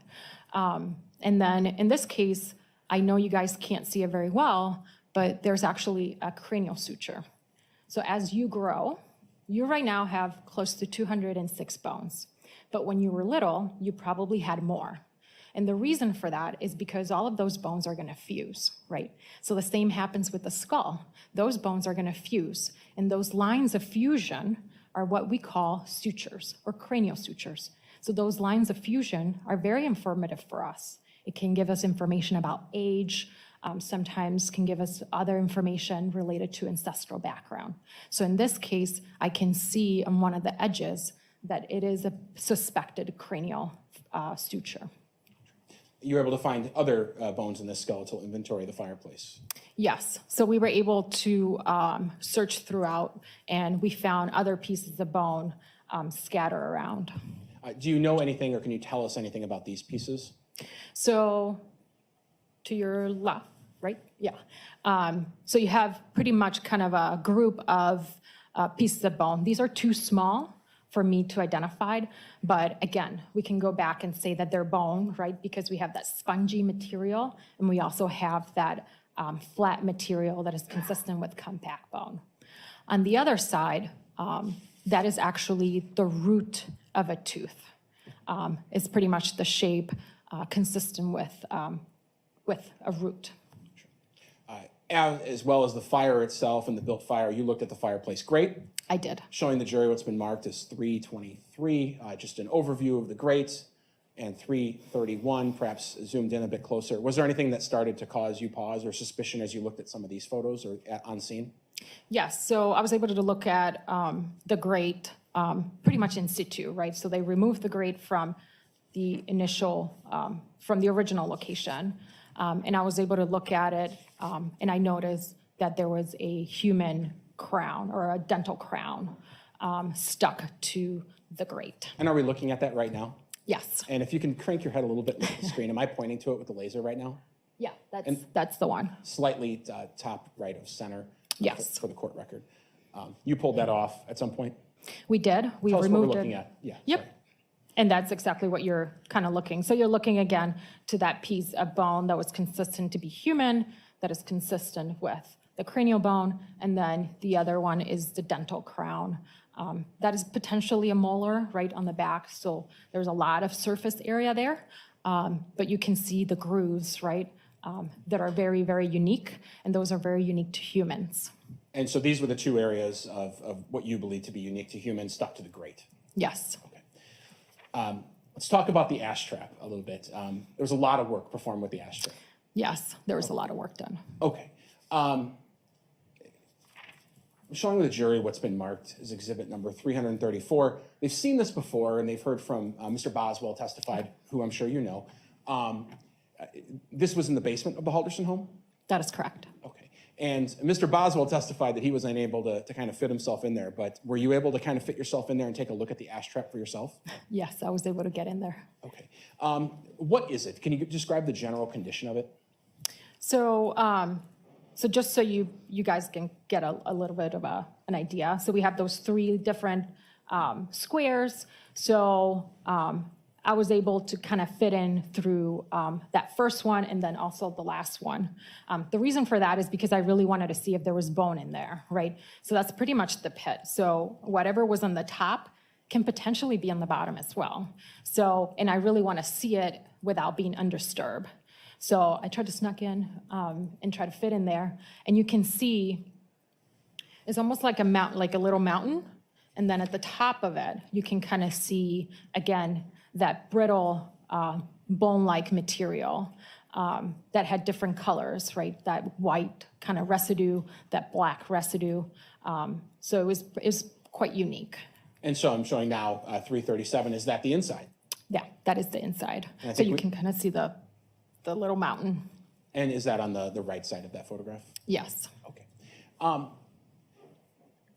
And then in this case, I know you guys can't see it very well, but there's actually a cranial suture. So as you grow, you right now have close to 206 bones. But when you were little, you probably had more. And the reason for that is because all of those bones are gonna fuse, right? So the same happens with the skull. Those bones are gonna fuse, and those lines of fusion are what we call sutures or cranial sutures. So those lines of fusion are very informative for us. It can give us information about age, sometimes can give us other information related to ancestral background. So in this case, I can see on one of the edges that it is a suspected cranial suture. You were able to find other bones in this skeletal inventory of the fireplace? Yes, so we were able to search throughout, and we found other pieces of bone scatter around. Do you know anything, or can you tell us anything about these pieces? So to your left, right? Yeah. So you have pretty much kind of a group of pieces of bone. These are too small for me to identify, but again, we can go back and say that they're bone, right? Because we have that spongy material, and we also have that flat material that is consistent with compact bone. On the other side, that is actually the root of a tooth. It's pretty much the shape consistent with a root. As well as the fire itself and the built fire, you looked at the fireplace grate. I did. Showing the jury what's been marked as 323, just an overview of the grate, and 331, perhaps zoomed in a bit closer. Was there anything that started to cause you pause or suspicion as you looked at some of these photos or on scene? Yes, so I was able to look at the grate pretty much in situ, right? So they removed the grate from the initial, from the original location, and I was able to look at it, and I noticed that there was a human crown or a dental crown stuck to the grate. And are we looking at that right now? Yes. And if you can crank your head a little bit to the screen, am I pointing to it with the laser right now? Yeah, that's the one. Slightly top right of center. Yes. For the court record. You pulled that off at some point? We did. We Tell us what removed we're looking it. at. Yeah. Yep. Sorry. And that's exactly what you're kind of looking. So you're looking again to that piece of bone that was consistent to be human, that is consistent with the cranial bone, and then the other one is the dental crown. That is potentially a molar right on the back, so there's a lot of surface area there, but you can see the grooves, right, that are very, very unique, and those are very unique to humans. And so these were the two areas of what you believe to be unique to humans stuck to the grate. Yes. Okay. Let's talk about the ash trap a little bit. There was a lot of work performed with the ash trap. Yes, there was a lot of work done. Okay. I'm showing the jury what's been marked as exhibit number 334. They've seen this before, and they've heard from Mr. Boswell testified, who I'm sure you know. This was in the basement of the Halderson home? That is correct. Okay. And Mr. Boswell testified that he was unable to kind of fit himself in there, but were you able to kind of fit yourself in there and take a look at the ash trap for yourself? Yes, I was able to get in there. Okay. What is it? Can you describe the general condition of it? So, so just so you guys can get a little bit of an idea. So we have those 3 different squares. So I was able to kind of fit in through that first one and then also the last one. The reason for that is because I really wanted to see if there was bone in there, right? So that's pretty much the pit. So whatever was on the top can potentially be on the bottom as well. So, and I really want to see it without being undisturbed. So I tried to snuck in and try to fit in there. And you can see it's almost like a mountain, like a little mountain. And then at the top of it, you can kind of see, again, that brittle bone-like material that had different colors, right? That white kind of residue, that black residue. So it was quite unique. And so I'm showing now 337. Is that the inside? Yeah, that is the inside. And So you can kind of see the little mountain. And is that on the right side of that photograph? Yes. Okay.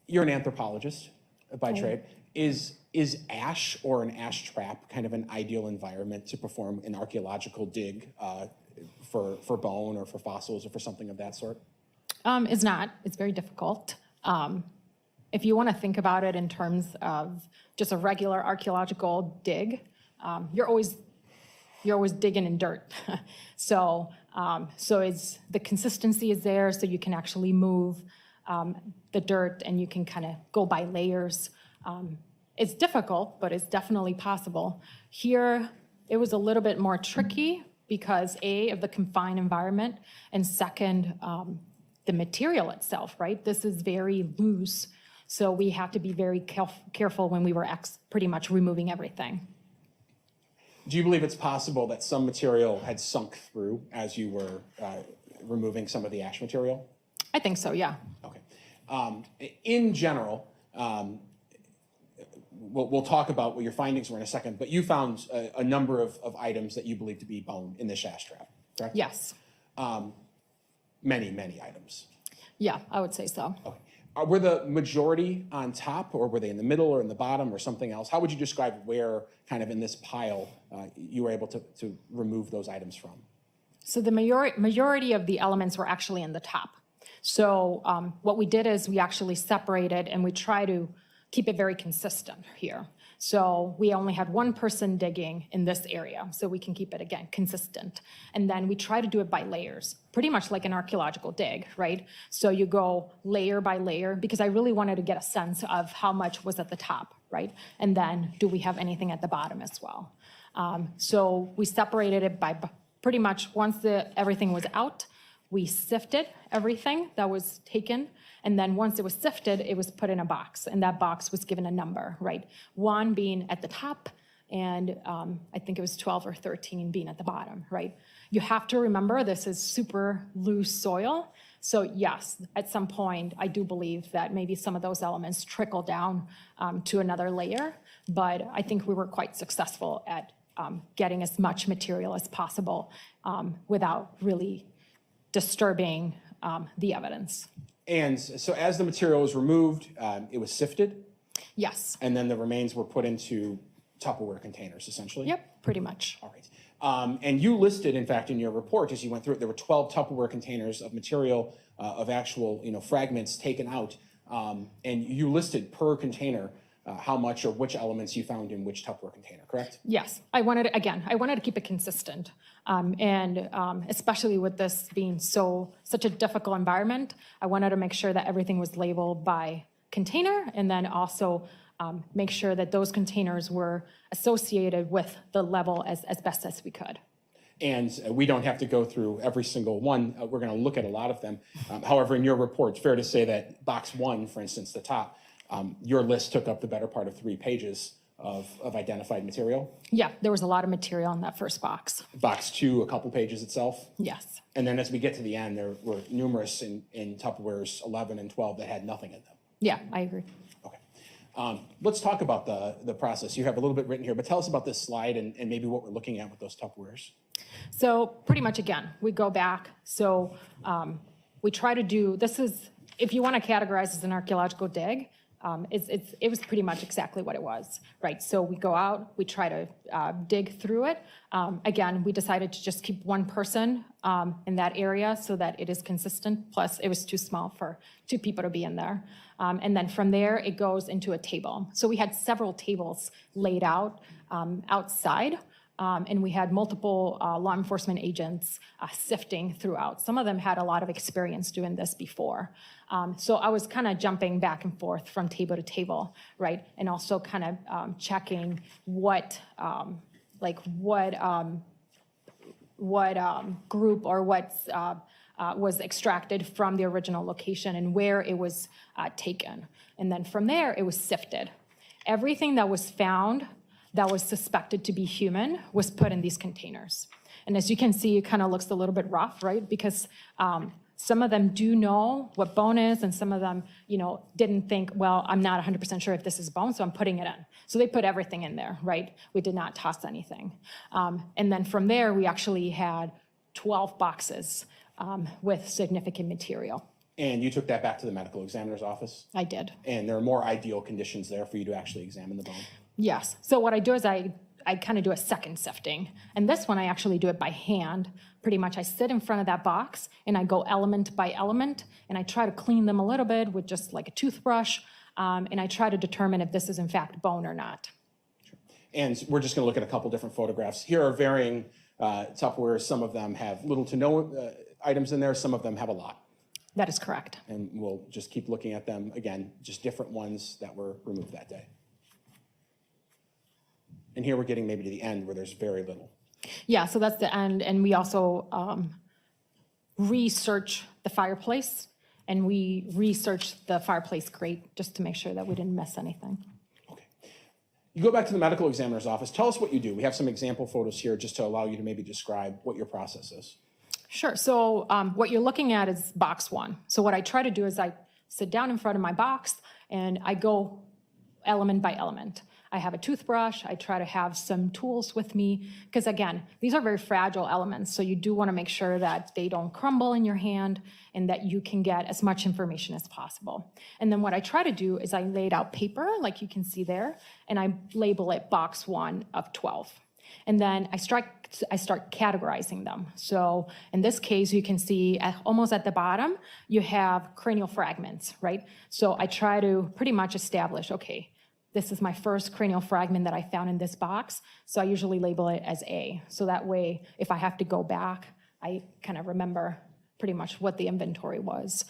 You're an anthropologist by trade. Is ash or an ash trap kind of an ideal environment to perform an archaeological dig for bone or for fossils or for something of that sort? It's not. It's very difficult. If you want to think about it in terms of just a regular archaeological dig, you're always digging in dirt. So it's the consistency is there, so you can actually move the dirt and you can kind of go by layers. It's difficult, but it's definitely possible. Here, it was a little bit more tricky because A, of the confined environment, and second, the material itself, right? This is very loose, so we have to be very careful when we were pretty much removing everything. Do you believe it's possible that some material had sunk through as you were removing some of the ash material? I think so, yeah. Okay. In general, we'll talk about what your findings were in a second, but you found a number of items that you believe to be bone in this ash trap, correct? Yes. Many items. Yeah, I would say so. Okay. Were the majority on top, or were they in the middle or in the bottom or something else? How would you describe where kind of in this pile you were able to remove those items from? So the majority of the elements were actually in the top. So what we did is we actually separated and we try to keep it very consistent here. So we only had one person digging in this area, so we can keep it, again, consistent. And then we try to do it by layers, pretty much like an archaeological dig, right? So you go layer by layer, because I really wanted to get a sense of how much was at the top, right? And then do we have anything at the bottom as well? So we separated it by pretty much once everything was out, we sifted everything that was taken, and then once it was sifted, it was put in a box, and that box was given a number, right? 1 being at the top, and I think it was 12 or 13 being at the bottom, right? You have to remember this is super loose soil, so yes, at some point, I do believe that maybe some of those elements trickle down to another layer, but I think we were quite successful at getting as much material as possible without really disturbing the evidence. And so as the material was removed, it was sifted? Yes. And then the remains were put into Tupperware containers, essentially? Yep, pretty much. All right. And you listed, in fact, in your report, as you went through it, there were 12 Tupperware containers of material, of actual fragments taken out. And you listed per container how much or which elements you found in which Tupperware container, correct? Yes. I wanted to keep it consistent. And especially with this being such a difficult environment, I wanted to make sure that everything was labeled by container, and then also make sure that those containers were associated with the level as best as we could. And we don't have to go through every single one. We're going to look at a lot of them. However, in your report, it's fair to say that box 1, for instance, the top, your list took up the better part of 3 pages of identified material. Yeah, there was a lot of material in that first box. Box 2, a couple pages itself. Yes. And then as we get to the end, there were numerous in Tupperware's 11 and 12 that had nothing in them. Yeah, I agree. Okay. Let's talk about the process. You have a little bit written here, but tell us about this slide and maybe what we're looking at with those Tupperwares. So pretty much, again, we go back. So we try to do, this is, if you want to categorize as an archaeological dig, it was pretty much exactly what it was, right? So we go out, we try to dig through it. Again, we decided to just keep one person in that area so that it is consistent. Plus, it was too small for 2 people to be in there. And then from there, it goes into a table. So we had several tables laid out outside and we had multiple law enforcement agents sifting throughout. Some of them had a lot of experience doing this before. So I was kind of jumping back and forth from table to table, right? And also kind of checking what group or what was extracted from the original location and where it was taken. And then from there, it was sifted. Everything that was found that was suspected to be human was put in these containers. And as you can see, it kind of looks a little bit rough, right? Because some of them do know what bone is, and some of them, didn't think, well, I'm not 100% sure if this is bone, so I'm putting it in. So they put everything in there, right? We did not toss anything. And then from there, we actually had 12 boxes with significant material. And you took that back to the medical examiner's office? I did. And there are more ideal conditions there for you to actually examine the bone? Yes. So what I do is I kind of do a second sifting. And this one, I actually do it by hand. Pretty much I sit in front of that box and I go element by element, and I try to clean them a little bit with just like a toothbrush, and I try to determine if this is in fact bone or not. Sure. And we're just going to look at a couple different photographs. Here are varying Tupperware. Some of them have little to no items in there. Some of them have a lot. That is correct. And we'll just keep looking at them. Again, just different ones that were removed that day. And here we're getting maybe to the end where there's very little. Yeah, so that's the end. And we also research the fireplace, and we research the fireplace grate just to make sure that we didn't miss anything. Okay. You go back to the medical examiner's office. Tell us what you do. We have some example photos here just to allow you to maybe describe what your process is. Sure. So what you're looking at is box one. So what I try to do is I sit down in front of my box and I go element by element. I have a toothbrush. I try to have some tools with me because, again, these are very fragile elements. So you do want to make sure that they don't crumble in your hand and that you can get as much information as possible. And then what I try to do is I laid out paper, like you can see there, and I label it box 1 of 12. And then I start categorizing them. So in this case, you can see almost at the bottom, you have cranial fragments, right? So I try to pretty much establish, okay, this is my first cranial fragment that I found in this box. So I usually label it as A. So that way, if I have to go back, I kind of remember pretty much what the inventory was.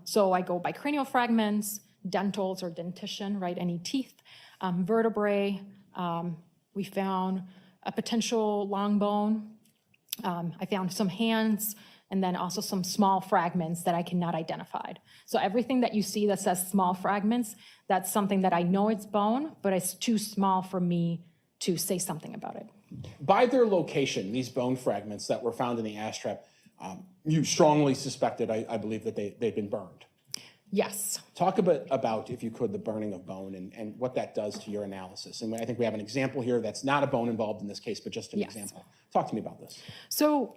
So I go by cranial fragments, dentals or dentition, right? Any teeth, vertebrae. We found a potential long bone. I found some hands, and then also some small fragments that I cannot identify. So everything that you see that says small fragments, that's something that I know it's bone, but it's too small for me to say something about it. By their location, these bone fragments that were found in the ash trap, you strongly suspected, I believe, that they'd been burned. Yes. Talk a bit about, if you could, the burning of bone and what that does to your analysis. And I think we have an example here that's not a bone involved in this case, but just an example. Talk to me about this. So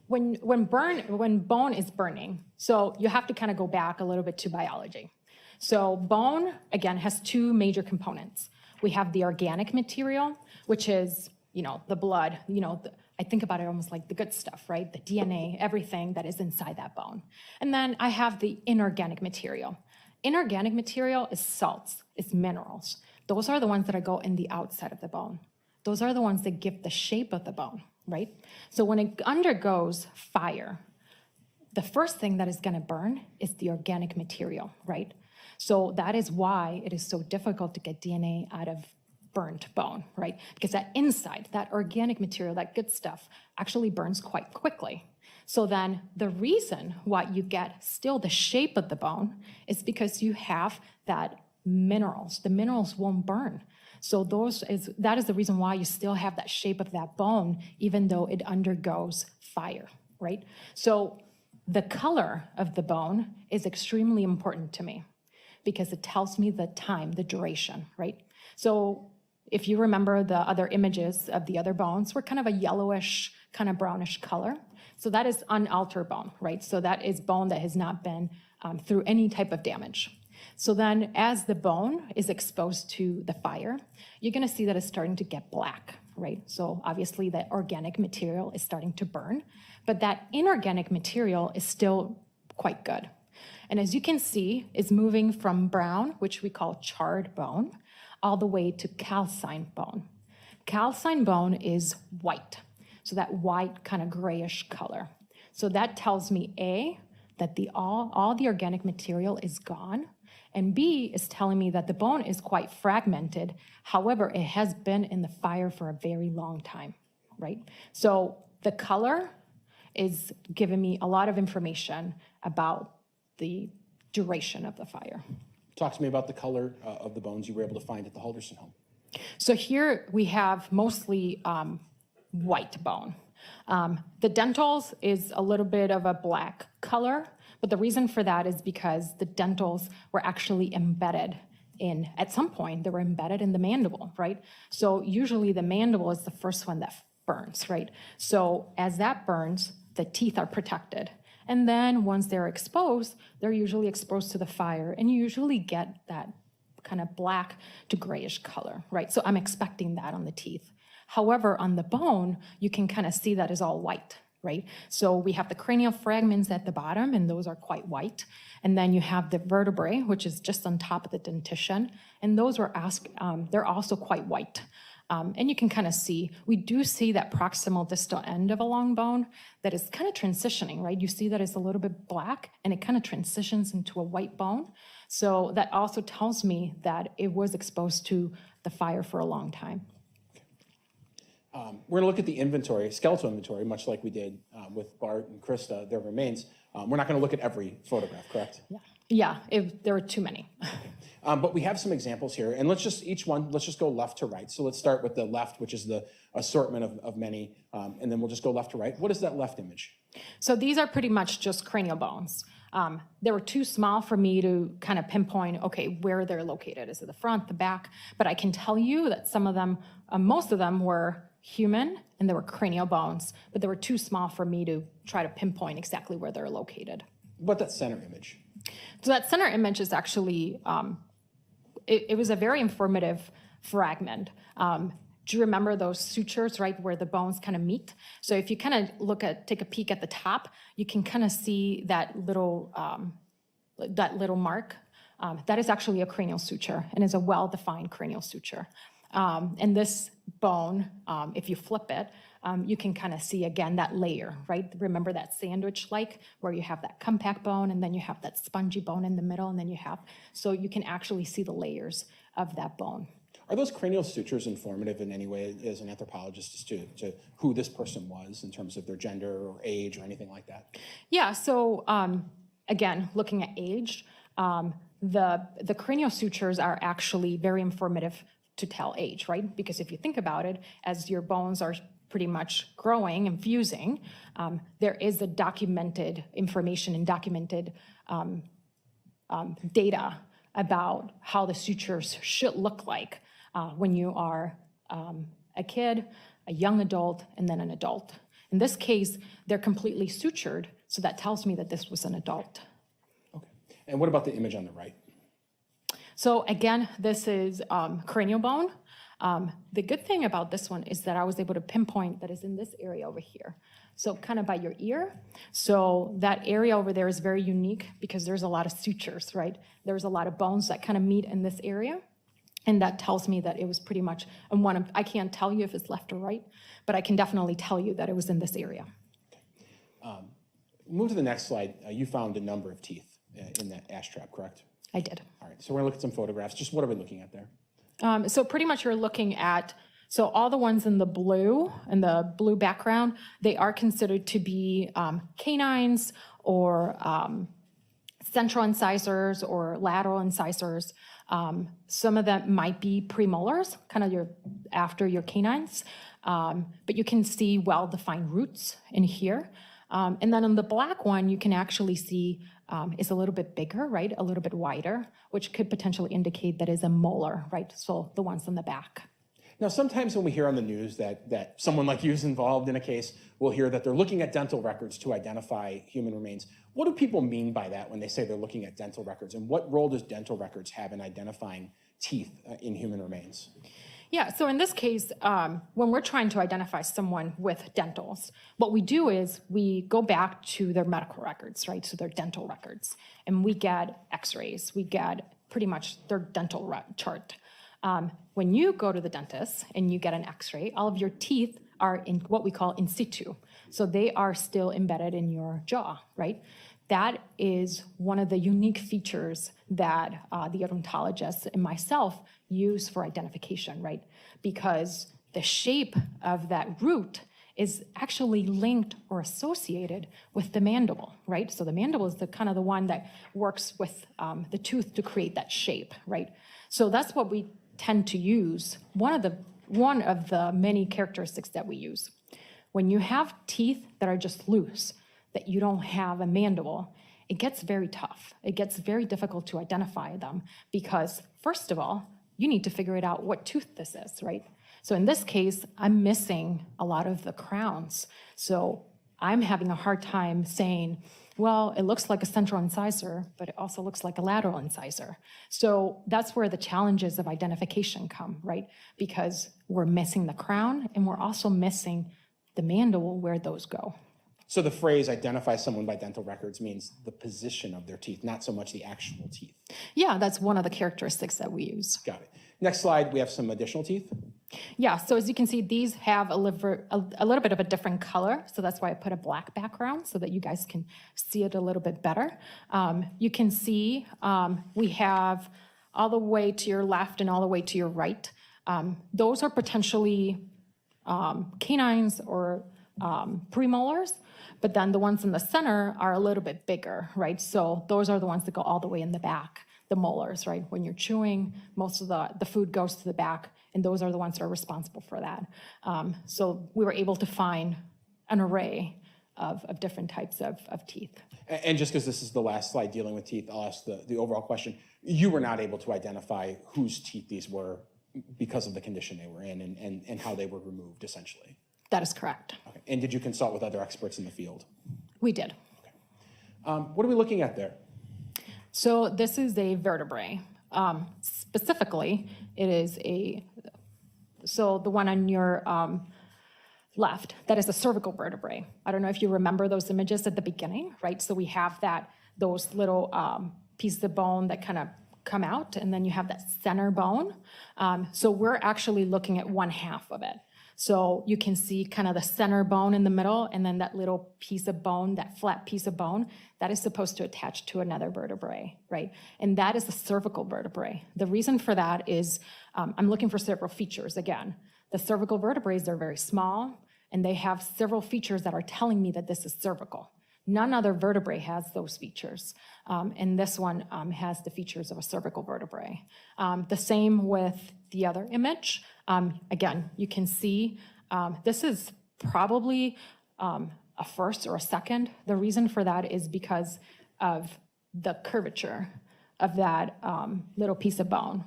when bone is burning, so you have to kind of go back a little bit to biology. So bone, again, has two major components. We have the organic material, which is, the blood, I think about it almost like the good stuff, right? The DNA, everything that is inside that bone. And then I have the inorganic material. Inorganic material is salts, it's minerals. Those are the ones that go in the outside of the bone. Those are the ones that give the shape of the bone, right? So when it undergoes fire, the first thing that is going to burn is the organic material, right? So that is why it is so difficult to get DNA out of burnt bone, right? Because that inside, that organic material, that good stuff, actually burns quite quickly. So then the reason why you get still the shape of the bone is because you have that minerals. The minerals won't burn. So that is the reason why you still have that shape of that bone, even though it undergoes fire, right? So the color of the bone is extremely important to me because it tells me the time, the duration, right? So if you remember the other images of the other bones, were kind of a yellowish, kind of brownish color. So that is unaltered bone, right? So that is bone that has not been through any type of damage. So then as the bone is exposed to the fire, you're gonna see that it's starting to get black, right? So obviously that organic material is starting to burn, but that inorganic material is still quite good. And as you can see, it's moving from brown, which we call charred bone, all the way to calcined bone. Calcined bone is white, so that white kind of grayish color. So that tells me A, that all the organic material is gone, and B is telling me that the bone is quite fragmented. However, it has been in the fire for a very long time, right? So the color is giving me a lot of information about the duration of the fire. Talk to me about the color of the bones you were able to find at the Halderson home. So here we have mostly white bone. The dentals is a little bit of a black color, but the reason for that is because the dentals were actually embedded in, at some point, they were embedded in the mandible, right? So usually the mandible is the first one that burns, right? So as that burns, the teeth are protected. And then once they're exposed, they're usually exposed to the fire, and you usually get that kind of black to grayish color, right? So I'm expecting that on the teeth. However, on the bone, you can kind of see that is all white, right? So we have the cranial fragments at the bottom, and those are quite white. And then you have the vertebrae, which is just on top of the dentition, and those are they're also quite white. And you can kind of see, we do see that proximal distal end of a long bone that is kind of transitioning, right? You see that it's a little bit black, and it kind of transitions into a white bone. So that also tells me that it was exposed to the fire for a long time. We're going to look at the inventory, skeletal inventory, much like we did with Bart and Krista, their remains. We're not going to look at every photograph, correct? Yeah, there were too many. But we have some examples here, and let's just go left to right. So let's start with the left, which is the assortment of many, and then we'll just go left to right. What is that left image? So these are pretty much just cranial bones. They were too small for me to kind of pinpoint, okay, where they're located. Is it the front, the back? But I can tell you that some of them, most of them were human, and they were cranial bones, but they were too small for me to try to pinpoint exactly where they're located. What about that center image? So that center image is actually, it was a very informative fragment. Do you remember those sutures, right, where the bones kind of meet? So if you kind of take a peek at the top, you can kind of see that little mark. That is actually a cranial suture, and is a well-defined cranial suture. And this bone, if you flip it, you can kind of see again that layer, right? Remember that sandwich-like, where you have that compact bone, and then you have that spongy bone in the middle, and then so you can actually see the layers of that bone. Are those cranial sutures informative in any way as an anthropologist as to who this person was in terms of their gender or age or anything like that? Yeah, so again, looking at age, the cranial sutures are actually very informative to tell age, right? Because if you think about it, as your bones are pretty much growing and fusing, there is a documented information and documented data about how the sutures should look like when you are a kid, a young adult, and then an adult. In this case, they're completely sutured, so that tells me that this was an adult. Okay. And what about the image on the right? So again, this is cranial bone. The good thing about this one is that I was able to pinpoint that is in this area over here. So kind of by your ear. So that area over there is very unique because there's a lot of sutures, right? There's a lot of bones that kind of meet in this area. And that tells me that it was pretty much, I can't tell you if it's left or right, but I can definitely tell you that it was in this area. Okay. Move to the next slide. You found a number of teeth in that ash trap, correct? I did. All right, so we're gonna look at some photographs. Just what are we looking at there? So pretty much you're looking at, so all the ones in the blue background, they are considered to be canines or central incisors or lateral incisors. Some of them might be premolars, kind of after your canines, but you can see well-defined roots in here. And then on the black one, you can actually see is a little bit bigger, right? A little bit wider, which could potentially indicate that is a molar, right? So the ones on the back. Now, sometimes when we hear on the news that someone like you is involved in a case, we'll hear that they're looking at dental records to identify human remains. What do people mean by that when they say they're looking at dental records? And what role does dental records have in identifying teeth in human remains? Yeah, so in this case, when we're trying to identify someone with dentals, what we do is we go back to their medical records, right? So their dental records, and we get x-rays, we get pretty much their dental chart. When you go to the dentist and you get an x-ray, all of your teeth are in what we call in situ. So they are still embedded in your jaw, right? That is one of the unique features that the odontologist and myself use for identification, right? Because the shape of that root is actually linked or associated with the mandible, right? So the mandible is the kind of the one that works with the tooth to create that shape, right? So that's what we tend to use. One of the many characteristics that we use. When you have teeth that are just loose, that you don't have a mandible, it gets very tough. It gets very difficult to identify them because, first of all, you need to figure it out what tooth this is, right? So in this case, I'm missing a lot of the crowns. So I'm having a hard time saying, well, it looks like a central incisor, but it also looks like a lateral incisor. So that's where the challenges of identification come, right? Because we're missing the crown and we're also missing the mandible where those go. So the phrase identify someone by dental records means the position of their teeth, not so much the actual teeth. Yeah, that's one of the characteristics that we use. Got it. Next slide, we have some additional teeth. Yeah, so as you can see, these have a little bit of a different color. So that's why I put a black background so that you guys can see it a little bit better. You can see we have all the way to your left and all the way to your right. Those are potentially canines or premolars, but then the ones in the center are a little bit bigger, right? So those are the ones that go all the way in the back, the molars, right? When you're chewing, most of the food goes to the back, and those are the ones that are responsible for that. So we were able to find an array of different types of teeth. And just because this is the last slide dealing with teeth, I'll ask the overall question. You were not able to identify whose teeth these were because of the condition they were in and how they were removed, essentially. That is correct. Okay. And did you consult with other experts in the field? We did. Okay. What are we looking at there? So this is a vertebrae. Specifically, it is so the one on your left, that is a cervical vertebrae. I don't know if you remember those images at the beginning, right? So we have those little pieces of bone that kind of come out, and then you have that center bone. So we're actually looking at one half of it. So you can see kind of the center bone in the middle, and then that little piece of bone, that flat piece of bone, that is supposed to attach to another vertebrae, right? And that is the cervical vertebrae. The reason for that is I'm looking for several features. Again, the cervical vertebrae, they're very small, and they have several features that are telling me that this is cervical. None other vertebrae has those features. And this one has the features of a cervical vertebrae. The same with the other image. Again, you can see this is probably a first or a second. The reason for that is because of the curvature of that little piece of bone.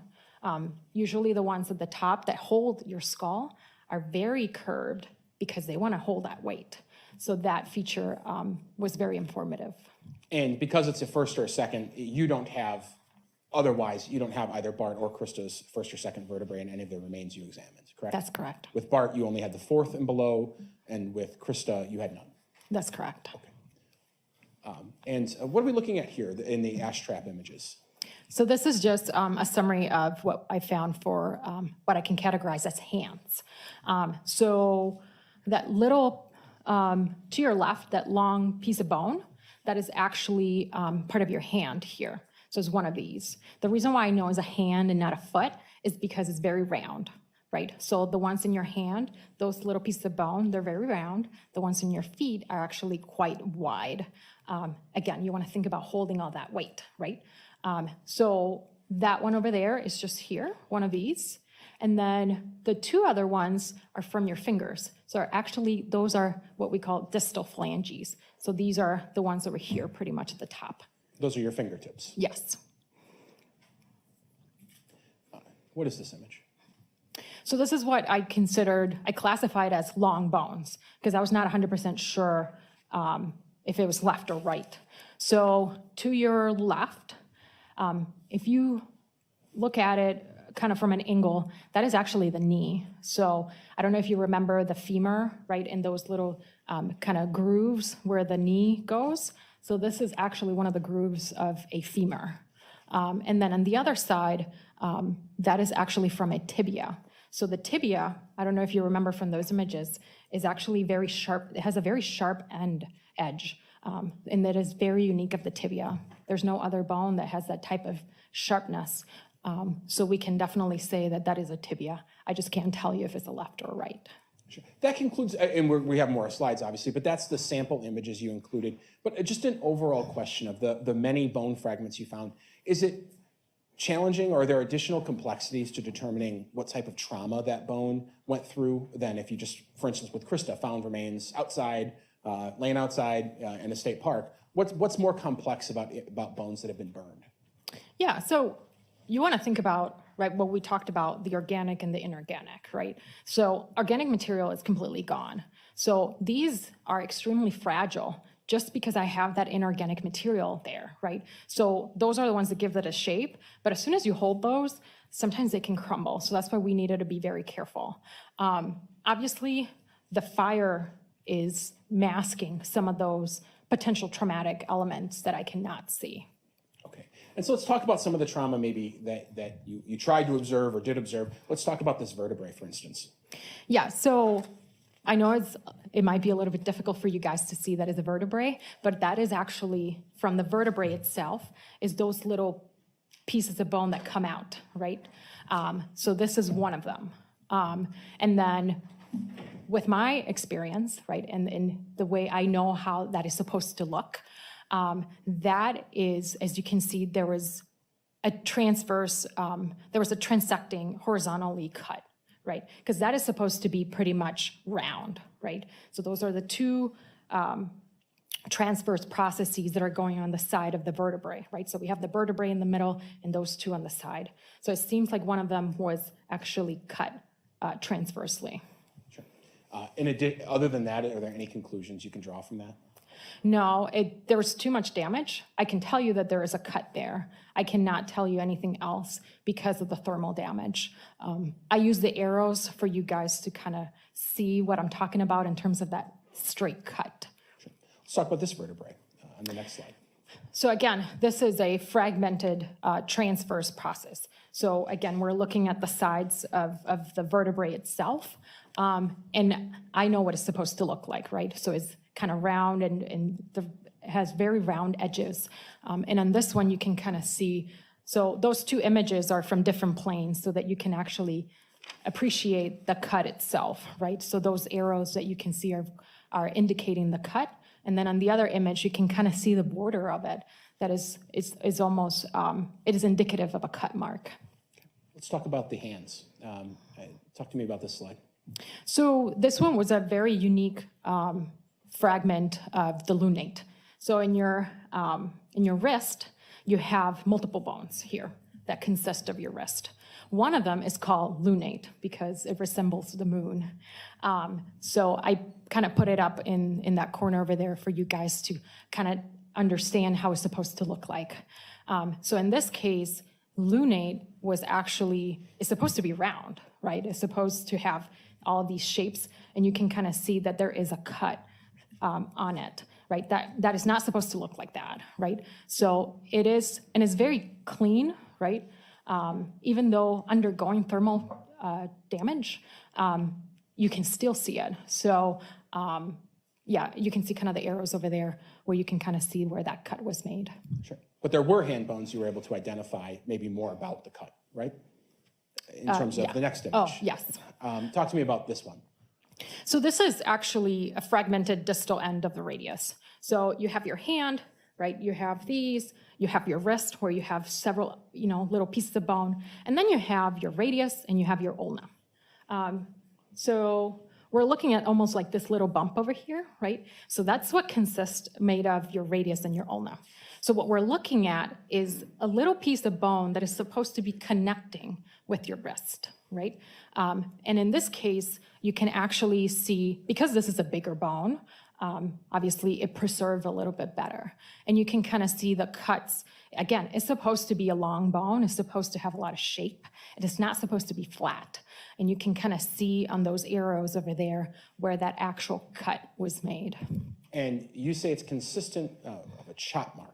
Usually the ones at the top that hold your skull are very curved because they want to hold that weight. So that feature was very informative. And because it's a first or a second, you don't have either Bart or Krista's first or second vertebrae in any of the remains you examined, correct? That's correct. With Bart, you only had the fourth and below, and with Krista, you had none. That's correct. Okay. And what are we looking at here in the ash trap images? So this is just a summary of what I found for what I can categorize as hands. So that little, to your left, that long piece of bone, that is actually part of your hand here. So it's one of these. The reason why I know it's a hand and not a foot is because it's very round, right? So the ones in your hand, those little pieces of bone, they're very round. The ones in your feet are actually quite wide. Again, you want to think about holding all that weight, right? So that one over there is just here, one of these. And then the two other ones are from your fingers. So actually, those are what we call distal phalanges. So these are the ones over here, pretty much at the top. Those are your fingertips? Yes. What is this image? So this is what I classified as long bones, because I was not 100% sure if it was left or right. So to your left, if you look at it kind of from an angle, that is actually the knee. So I don't know if you remember the femur, right, in those little kind of grooves where the knee goes. So this is actually one of the grooves of a femur. And then on the other side, that is actually from a tibia. So the tibia, I don't know if you remember from those images, is actually very sharp. It has a very sharp edge, and that is very unique of the tibia. There's no other bone that has that type of sharpness. So we can definitely say that that is a tibia. I just can't tell you if it's a left or a right. Sure. That concludes, and we have more slides, obviously, but that's the sample images you included. But just an overall question of the many bone fragments you found. Is it challenging, or are there additional complexities to determining what type of trauma that bone went through than if you just, for instance, with Krista, found remains outside, laying outside in a state park? What's more complex about bones that have been burned? Yeah, so you want to think about, right, what we talked about, the organic and the inorganic, right? So organic material is completely gone. So these are extremely fragile just because I have that inorganic material there, right? So those are the ones that give it a shape, but as soon as you hold those, sometimes they can crumble. So that's why we needed to be very careful. Obviously, the fire is masking some of those potential traumatic elements that I cannot see. Okay, and so let's talk about some of the trauma maybe that you tried to observe or did observe. Let's talk about this vertebrae, for instance. Yeah, so I know it might be a little bit difficult for you guys to see that as a vertebrae, but that is actually from the vertebrae itself, is those little pieces of bone that come out, right? So this is one of them. And then with my experience, right, and the way I know how that is supposed to look, that is, as you can see, there was a transecting horizontally cut, right? Because that is supposed to be pretty much round, right? So those are the two transverse processes that are going on the side of the vertebrae, right? So we have the vertebrae in the middle and those two on the side. So it seems like one of them was actually cut transversely. Sure. Other than that, are there any conclusions you can draw from that? No, there was too much damage. I can tell you that there is a cut there. I cannot tell you anything else because of the thermal damage. I use the arrows for you guys to kind of see what I'm talking about in terms of that straight cut. Sure. Let's talk about this vertebrae on the next slide. So again, this is a fragmented transverse process. So again, we're looking at the sides of the vertebrae itself. And I know what it's supposed to look like, right? So it's kind of round and has very round edges. And on this one, you can kind of see, so those two images are from different planes so that you can actually appreciate the cut itself, right? So those arrows that you can see are indicating the cut. And then on the other image, you can kind of see the border of it. That is almost, it is indicative of a cut mark. Let's talk about the hands. Talk to me about this slide. So this one was a very unique fragment of the lunate. So in your wrist, you have multiple bones here that consist of your wrist. One of them is called lunate because it resembles the moon. So I kind of put it up in that corner over there for you guys to kind of understand how it's supposed to look like. So in this case, lunate is supposed to be round, right? It's supposed to have all of these shapes, and you can kind of see that there is a cut on it, right? That is not supposed to look like that, right? So it is, and it's very clean, right? Even though undergoing thermal damage, you can still see it. So yeah, you can see kind of the arrows over there where you can kind of see where that cut was made. Sure. But there were hand bones you were able to identify maybe more about the cut, right? In terms of the next image. Oh, yes. Talk to me about this one. So this is actually a fragmented distal end of the radius. So you have your hand, right? You have these, you have your wrist where you have several, little pieces of bone, and then you have your radius and you have your ulna. So we're looking at almost like this little bump over here, right? So that's what consists made of your radius and your ulna. So what we're looking at is a little piece of bone that is supposed to be connecting with your wrist, right? And in this case, you can actually see, because this is a bigger bone, obviously it preserved a little bit better. And you can kind of see the cuts. Again, it's supposed to be a long bone. It's supposed to have a lot of shape. It is not supposed to be flat. And you can kind of see on those arrows over there where that actual cut was made. And you say it's consistent of a chop mark.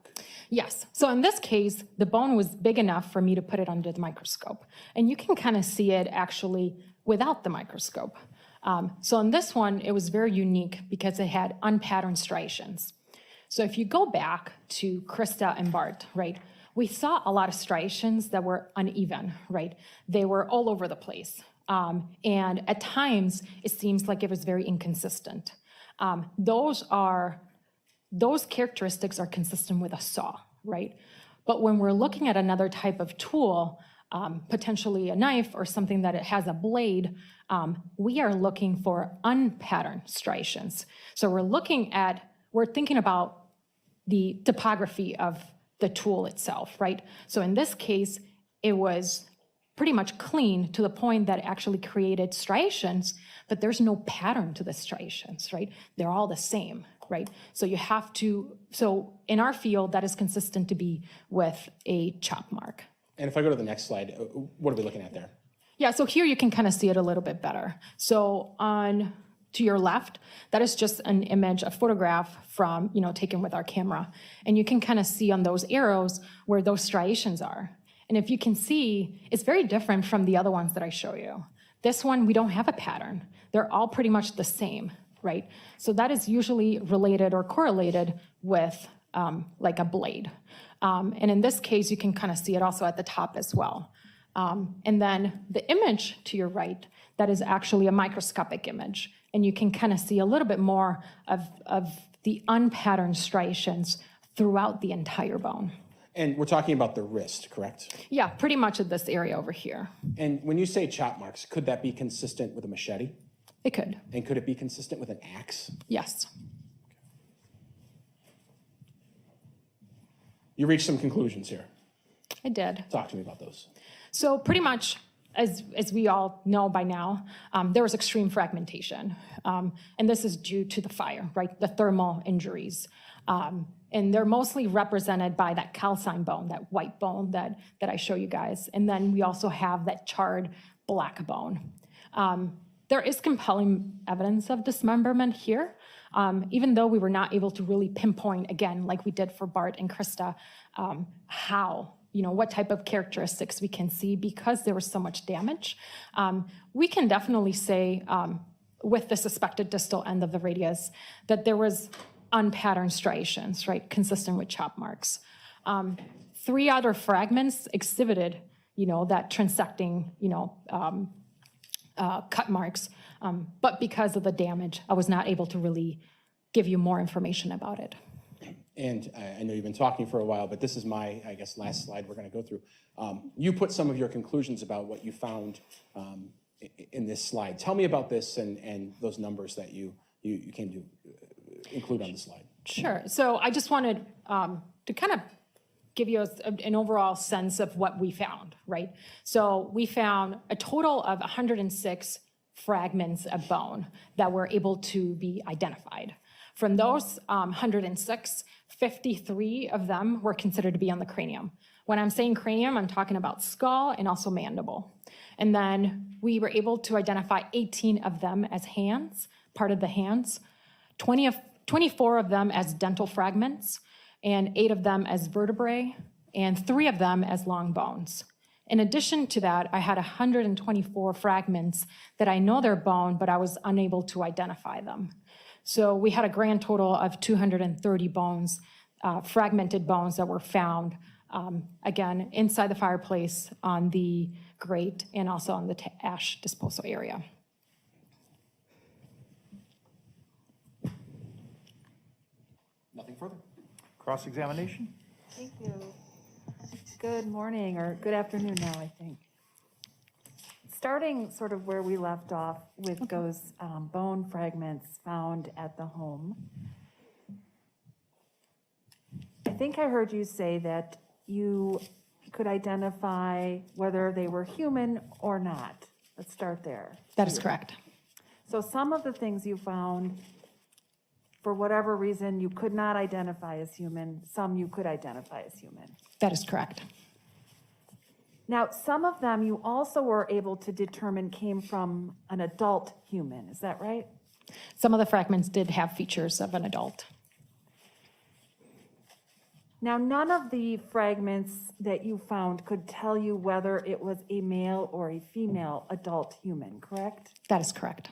Yes. So in this case, the bone was big enough for me to put it under the microscope. And you can kind of see it actually without the microscope. So in this one, it was very unique because it had unpatterned striations. So if you go back to Krista and Bart, right, we saw a lot of striations that were uneven, right? They were all over the place. And at times, it seems like it was very inconsistent. Those characteristics are consistent with a saw, right? But when we're looking at another type of tool, potentially a knife or something that it has a blade, we are looking for unpatterned striations. So we're thinking about the topography of the tool itself, right? So in this case, it was pretty much clean to the point that it actually created striations, but there's no pattern to the striations, right? They're all the same, right? So so in our field, that is consistent to be with a chop mark. And if I go to the next slide, what are we looking at there? Yeah, so here you can kind of see it a little bit better. So to your left, that is just an image, a photograph from, taken with our camera. And you can kind of see on those arrows where those striations are. And if you can see, it's very different from the other ones that I show you. This one, we don't have a pattern. They're all pretty much the same, right? So that is usually related or correlated with like a blade. And in this case, you can kind of see it also at the top as well. And then the image to your right, that is actually a microscopic image. And you can kind of see a little bit more of the unpatterned striations throughout the entire bone. And we're talking about the wrist, correct? Yeah, pretty much at this area over here. And when you say chop marks, could that be consistent with a machete? It could. And could it be consistent with an axe? Yes. You reached some conclusions here. I did. Talk to me about those. So pretty much, as we all know by now, there was extreme fragmentation. And this is due to the fire, right? The thermal injuries. And they're mostly represented by that calcine bone, that white bone that I show you guys. And then we also have that charred black bone. There is compelling evidence of dismemberment here, even though we were not able to really pinpoint, again, like we did for Bart and Krista, how, what type of characteristics we can see because there was so much damage. We can definitely say, with the suspected distal end of the radius, that there was unpatterned striations, right, consistent with chop marks. 3 other fragments exhibited, that transecting, cut marks, but because of the damage, I was not able to really give you more information about it. And I know you've been talking for a while, but this is my, I guess, last slide we're going to go through. You put some of your conclusions about what you found in this slide. Tell me about this and those numbers that you came to include on the slide. Sure. So I just wanted to kind of give you an overall sense of what we found, right? So we found a total of 106 fragments of bone that were able to be identified. From those 106, 53 of them were considered to be on the cranium. When I'm saying cranium, I'm talking about skull and also mandible. And then we were able to identify 18 of them as hands, part of the hands, 24 of them as dental fragments, and 8 of them as vertebrae, and 3 of them as long bones. In addition to that, I had 124 fragments that I know they're bone, but I was unable to identify them. So we had a grand total of 230 bones, fragmented bones that were found, again, inside the fireplace, on the grate, and also on the ash disposal area. Nothing further. Cross-examination? Thank you. Good morning, or good afternoon now, I think. Starting sort of where we left off with those bone fragments found at the home. I think I heard you say that you could identify whether they were human or not. Let's start there. That is correct. So some of the things you found, for whatever reason, you could not identify as human, some you could identify as human. That is correct. Now, some of them you also were able to determine came from an adult human, is that right? Some of the fragments did have features of an adult. Now, none of the fragments that you found could tell you whether it was a male or a female adult human, correct? That is correct.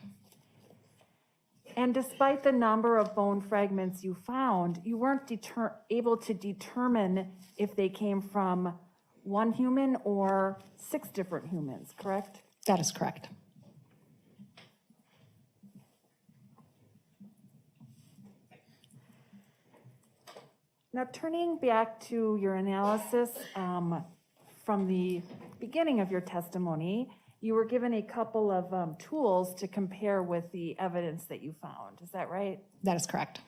And despite the number of bone fragments you found, you weren't able to determine if they came from one human or 6 different humans, correct? That is correct. Now, turning back to your analysis from the beginning of your testimony, you were given a couple of tools to compare with the evidence that you found. Is that right? That is correct.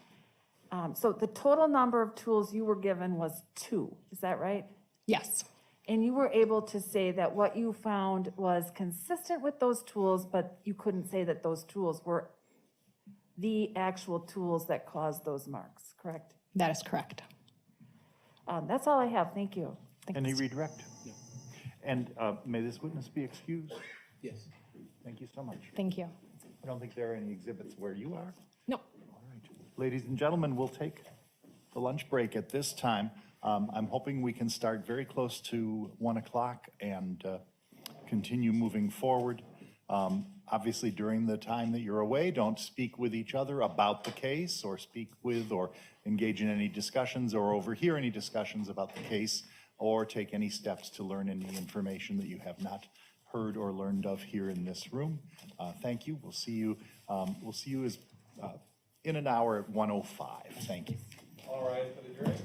So the total number of tools you were given was 2. Is that right? Yes. And you were able to say that what you found was consistent with those tools, but you couldn't say that those tools were the actual tools that caused those marks, correct? That is correct. That's all I have. Thank you. Any redirect? And may this witness be excused? Yes. Thank you so much. Thank you. I don't think there are any exhibits where you are. No. All right. Ladies and gentlemen, we'll take the lunch break at this time. I'm hoping we can start very close to 1 o'clock and continue moving forward. Obviously, during the time that you're away, don't speak with each other about the case or speak with or engage in any discussions or overhear any discussions about the case or take any steps to learn any information that you have not heard or learned of here in this room. Thank you. We'll see you. In an hour at 1:05. Thank you. All right, for the jury.